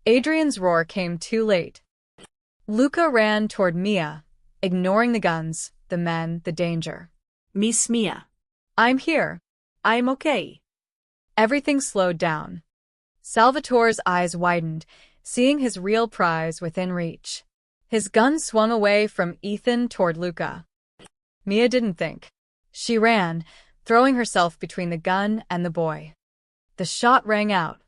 Adrian's roar came too late. Luca ran toward Mia, ignoring the guns, the men, the danger. Miss Mia. I'm here. I'm okay. Everything slowed down. Salvatore's eyes widened, seeing his real prize within reach. His gun swung away from Ethan toward Luca. Mia didn't think. She ran, throwing herself between the gun and the boy. The shot rang out.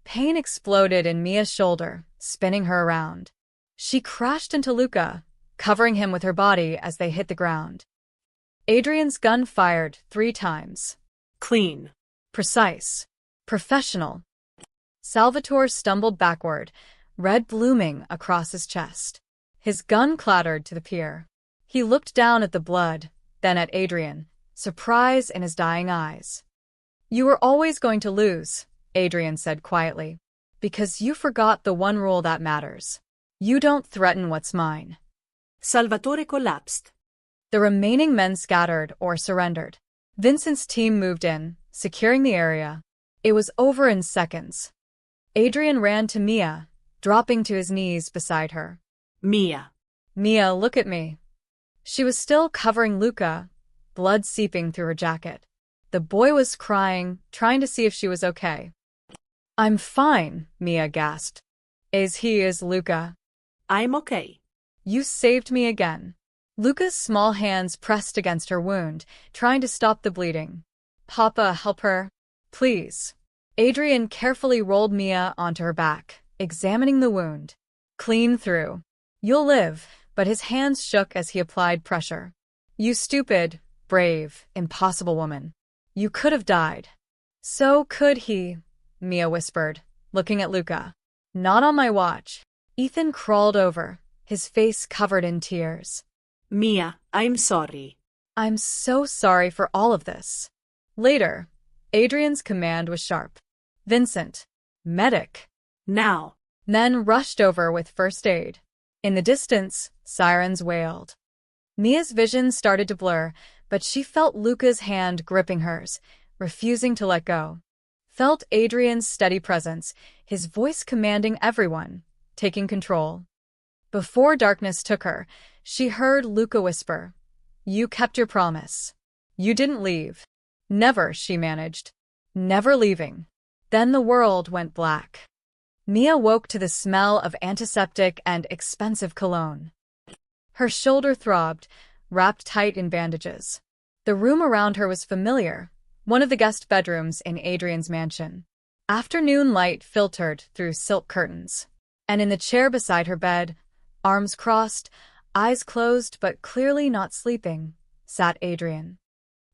Pain exploded in Mia's shoulder, spinning her around. She crashed into Luca, covering him with her body as they hit the ground. Adrian's gun fired 3 times. Clean. Precise. Professional. Salvatore stumbled backward, red blooming across his chest. His gun clattered to the pier. He looked down at the blood, then at Adrian, surprise in his dying eyes. You were always going to lose, Adrian said quietly, because you forgot the one rule that matters. You don't threaten what's mine. Salvatore collapsed. The remaining men scattered or surrendered. Vincent's team moved in, securing the area. It was over in seconds. Adrian ran to Mia, dropping to his knees beside her. Mia. Mia, look at me. She was still covering Luca, blood seeping through her jacket. The boy was crying, trying to see if she was okay. I'm fine, Mia gasped. Is Luca? I'm okay. You saved me again. Luca's small hands pressed against her wound, trying to stop the bleeding. Papa, help her. Please. Adrian carefully rolled Mia onto her back, examining the wound. Clean through. You'll live, but his hands shook as he applied pressure. You stupid, brave, impossible woman. You could have died. So could he, Mia whispered, looking at Luca. Not on my watch. Ethan crawled over, his face covered in tears. Mia, I'm sorry. I'm so sorry for all of this. Later, Adrian's command was sharp. Vincent. Medic. Now. Men rushed over with first aid. In the distance, sirens wailed. Mia's vision started to blur, but she felt Luca's hand gripping hers, refusing to let go. Felt Adrian's steady presence, his voice commanding everyone, taking control. Before darkness took her, she heard Luca whisper, You kept your promise. You didn't leave. Never, she managed. Never leaving. Then the world went black. Mia woke to the smell of antiseptic and expensive cologne. Her shoulder throbbed, wrapped tight in bandages. The room around her was familiar, one of the guest bedrooms in Adrian's mansion. Afternoon light filtered through silk curtains. And in the chair beside her bed, arms crossed, eyes closed but clearly not sleeping, sat Adrian.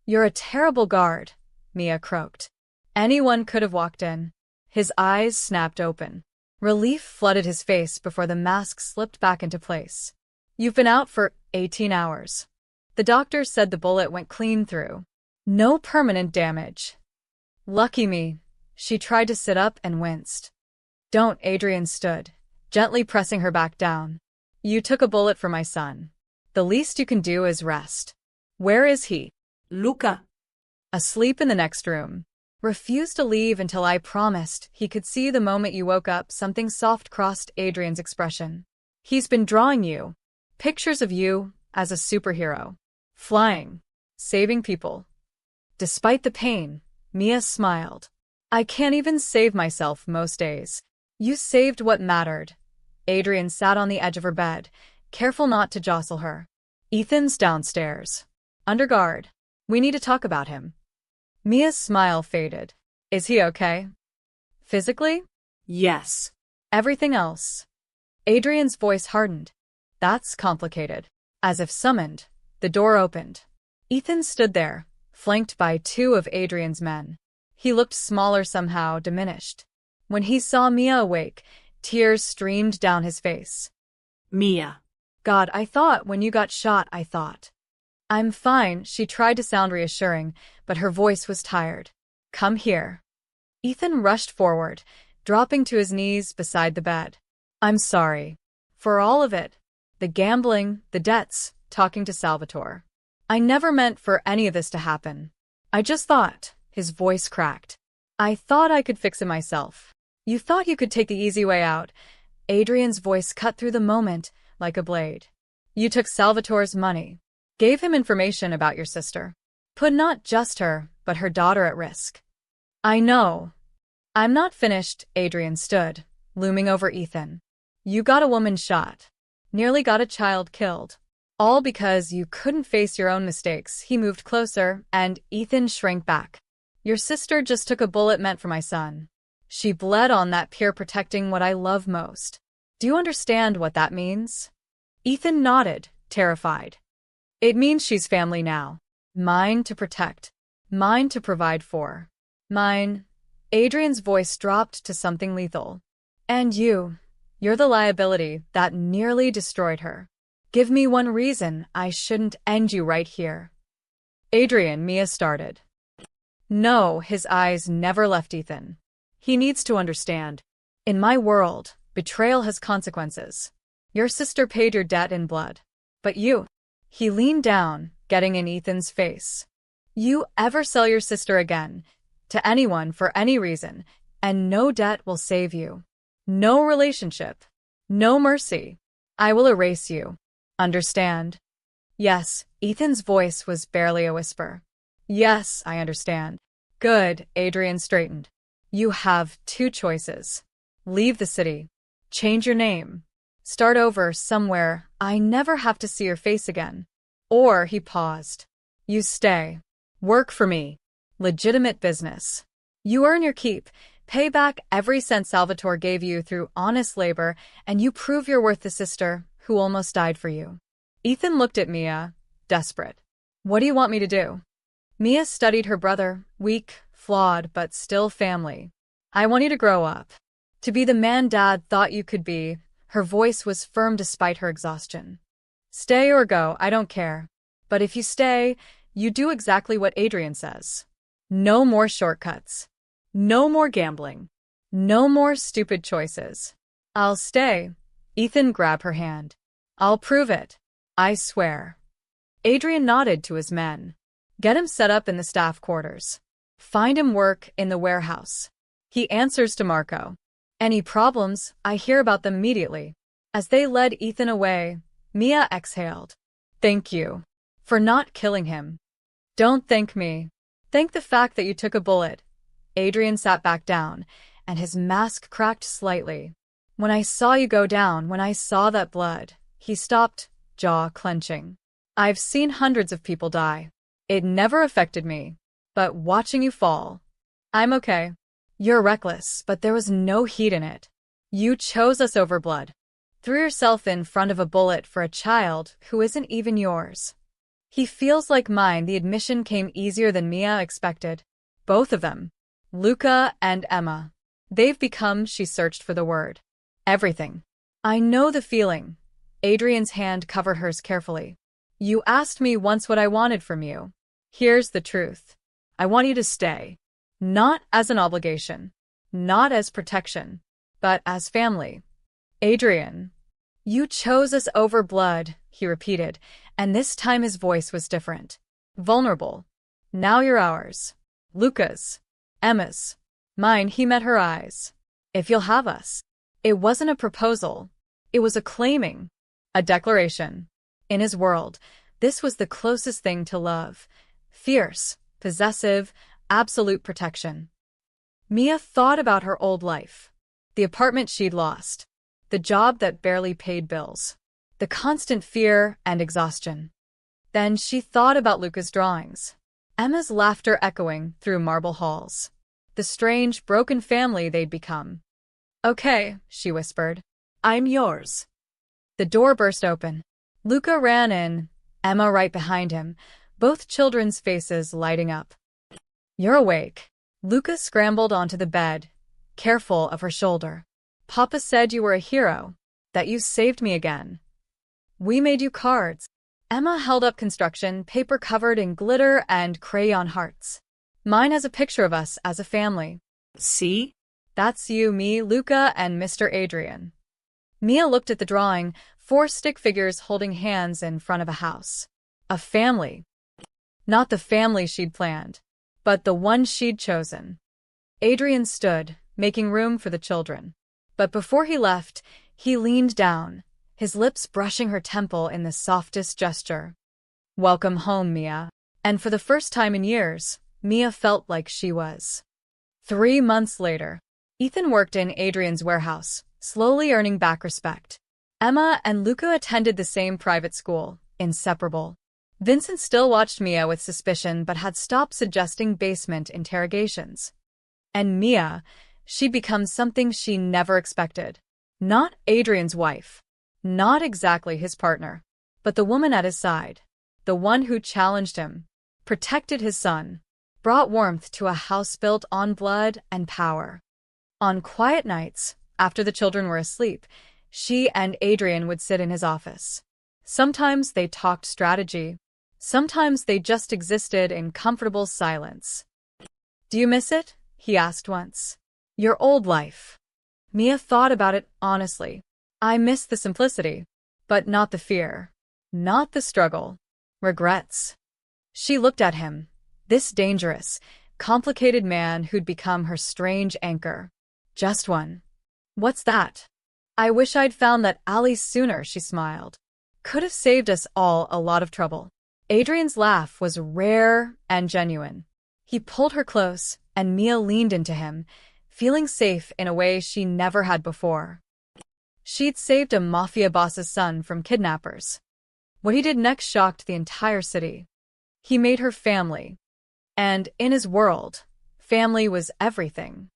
You're a terrible guard, Mia croaked. Anyone could have walked in. His eyes snapped open. Relief flooded his face before the mask slipped back into place. You've been out for 18 hours. The doctor said the bullet went clean through. No permanent damage. Lucky me. She tried to sit up and winced. Don't, Adrian stood, gently pressing her back down. You took a bullet for my son. The least you can do is rest. Where is he? Luca. Asleep in the next room. Refused to leave until I promised he could see the moment you woke up. Something soft crossed Adrian's expression. He's been drawing you. Pictures of you as a superhero. Flying. Saving people. Despite the pain, Mia smiled. I can't even save myself most days. You saved what mattered. Adrian sat on the edge of her bed, careful not to jostle her. Ethan's downstairs. Under guard. We need to talk about him. Mia's smile faded. Is he okay? Physically? Yes. Everything else? Adrian's voice hardened. That's complicated. As if summoned, the door opened. Ethan stood there, flanked by two of Adrian's men. He looked smaller somehow, diminished. When he saw Mia awake, tears streamed down his face. Mia. God, I thought when you got shot, I thought. I'm fine, she tried to sound reassuring, but her voice was tired. Come here. Ethan rushed forward, dropping to his knees beside the bed. I'm sorry. For all of it. The gambling, the debts, talking to Salvatore. I never meant for any of this to happen. I just thought, his voice cracked. I thought I could fix it myself. You thought you could take the easy way out. Adrian's voice cut through the moment, like a blade. You took Salvatore's money. Gave him information about your sister. Put not just her, but her daughter at risk. I know. I'm not finished, Adrian stood, looming over Ethan. You got a woman shot. Nearly got a child killed. All because you couldn't face your own mistakes. He moved closer, and Ethan shrank back. Your sister just took a bullet meant for my son. She bled on that pier protecting what I love most. Do you understand what that means? Ethan nodded, terrified. It means she's family now. Mine to protect. Mine to provide for. Mine. Adrian's voice dropped to something lethal. And you're the liability that nearly destroyed her. Give me one reason I shouldn't end you right here. Adrian, Mia started. No, his eyes never left Ethan. He needs to understand. In my world, betrayal has consequences. Your sister paid your debt in blood. But you. He leaned down, getting in Ethan's face. You ever sell your sister again, to anyone for any reason, and no debt will save you. No relationship. No mercy. I will erase you. Understand? Yes, Ethan's voice was barely a whisper. Yes, I understand. Good, Adrian straightened. You have two choices. Leave the city. Change your name. Start over somewhere I never have to see your face again. Or, he paused. You stay. Work for me. Legitimate business. You earn your keep, pay back every cent Salvatore gave you through honest labor, and you prove you're worth the sister who almost died for you. Ethan looked at Mia, desperate. What do you want me to do? Mia studied her brother, weak, flawed, but still family. I want you to grow up. To be the man Dad thought you could be. Her voice was firm despite her exhaustion. Stay or go, I don't care. But if you stay, you do exactly what Adrian says. No more shortcuts. No more gambling. No more stupid choices. I'll stay. Ethan grabbed her hand. I'll prove it. I swear. Adrian nodded to his men. Get him set up in the staff quarters. Find him work in the warehouse. He answers to Marco. Any problems, I hear about them immediately. As they led Ethan away, Mia exhaled. Thank you. For not killing him. Don't thank me. Thank the fact that you took a bullet. Adrian sat back down, and his mask cracked slightly. When I saw you go down, when I saw that blood, he stopped, jaw clenching. I've seen hundreds of people die. It never affected me. But watching you fall. I'm okay. You're reckless, but there was no heat in it. You chose us over blood. Threw yourself in front of a bullet for a child who isn't even yours. He feels like mine. The admission came easier than Mia expected. Both of them. Luca and Emma. They've become, she searched for the word. Everything. I know the feeling. Adrian's hand covered hers carefully. You asked me once what I wanted from you. Here's the truth. I want you to stay. Not as an obligation. Not as protection. But as family. Adrian. You chose us over blood, he repeated, and this time his voice was different. Vulnerable. Now you're ours. Luca's. Emma's. Mine, he met her eyes. If you'll have us. It wasn't a proposal. It was a claiming. A declaration. In his world, this was the closest thing to love. Fierce, possessive, absolute protection. Mia thought about her old life. The apartment she'd lost. The job that barely paid bills. The constant fear and exhaustion. Then she thought about Luca's drawings. Emma's laughter echoing through marble halls. The strange, broken family they'd become. Okay, she whispered. I'm yours. The door burst open. Luca ran in, Emma right behind him, both children's faces lighting up. You're awake. Luca scrambled onto the bed, careful of her shoulder. Papa said you were a hero, that you saved me again. We made you cards. Emma held up construction paper covered in glitter and crayon hearts. Mine has a picture of us as a family. See? That's you, me, Luca, and Mr. Adrian. Mia looked at the drawing, 4 stick figures holding hands in front of a house. A family. Not the family she'd planned, but the one she'd chosen. Adrian stood, making room for the children. But before he left, he leaned down, his lips brushing her temple in the softest gesture. Welcome home, Mia. And for the first time in years, Mia felt like she was. 3 months later, Ethan worked in Adrian's warehouse, slowly earning back respect. Emma and Luca attended the same private school, inseparable. Vincent still watched Mia with suspicion but had stopped suggesting basement interrogations. And Mia, she'd become something she never expected. Not Adrian's wife. Not exactly his partner. But the woman at his side. The one who challenged him. Protected his son. Brought warmth to a house built on blood and power. On quiet nights, after the children were asleep, she and Adrian would sit in his office. Sometimes they talked strategy. Sometimes they just existed in comfortable silence. Do you miss it? He asked once. Your old life. Mia thought about it honestly. I miss the simplicity, but not the fear. Not the struggle. Regrets. She looked at him, this dangerous, complicated man who'd become her strange anchor. Just one. What's that? I wish I'd found that alley sooner, she smiled. Could have saved us all a lot of trouble. Adrian's laugh was rare and genuine. He pulled her close, and Mia leaned into him, feeling safe in a way she never had before. She'd saved a Mafia boss's son from kidnappers. What he did next shocked the entire city. He made her family. And in his world, family was everything.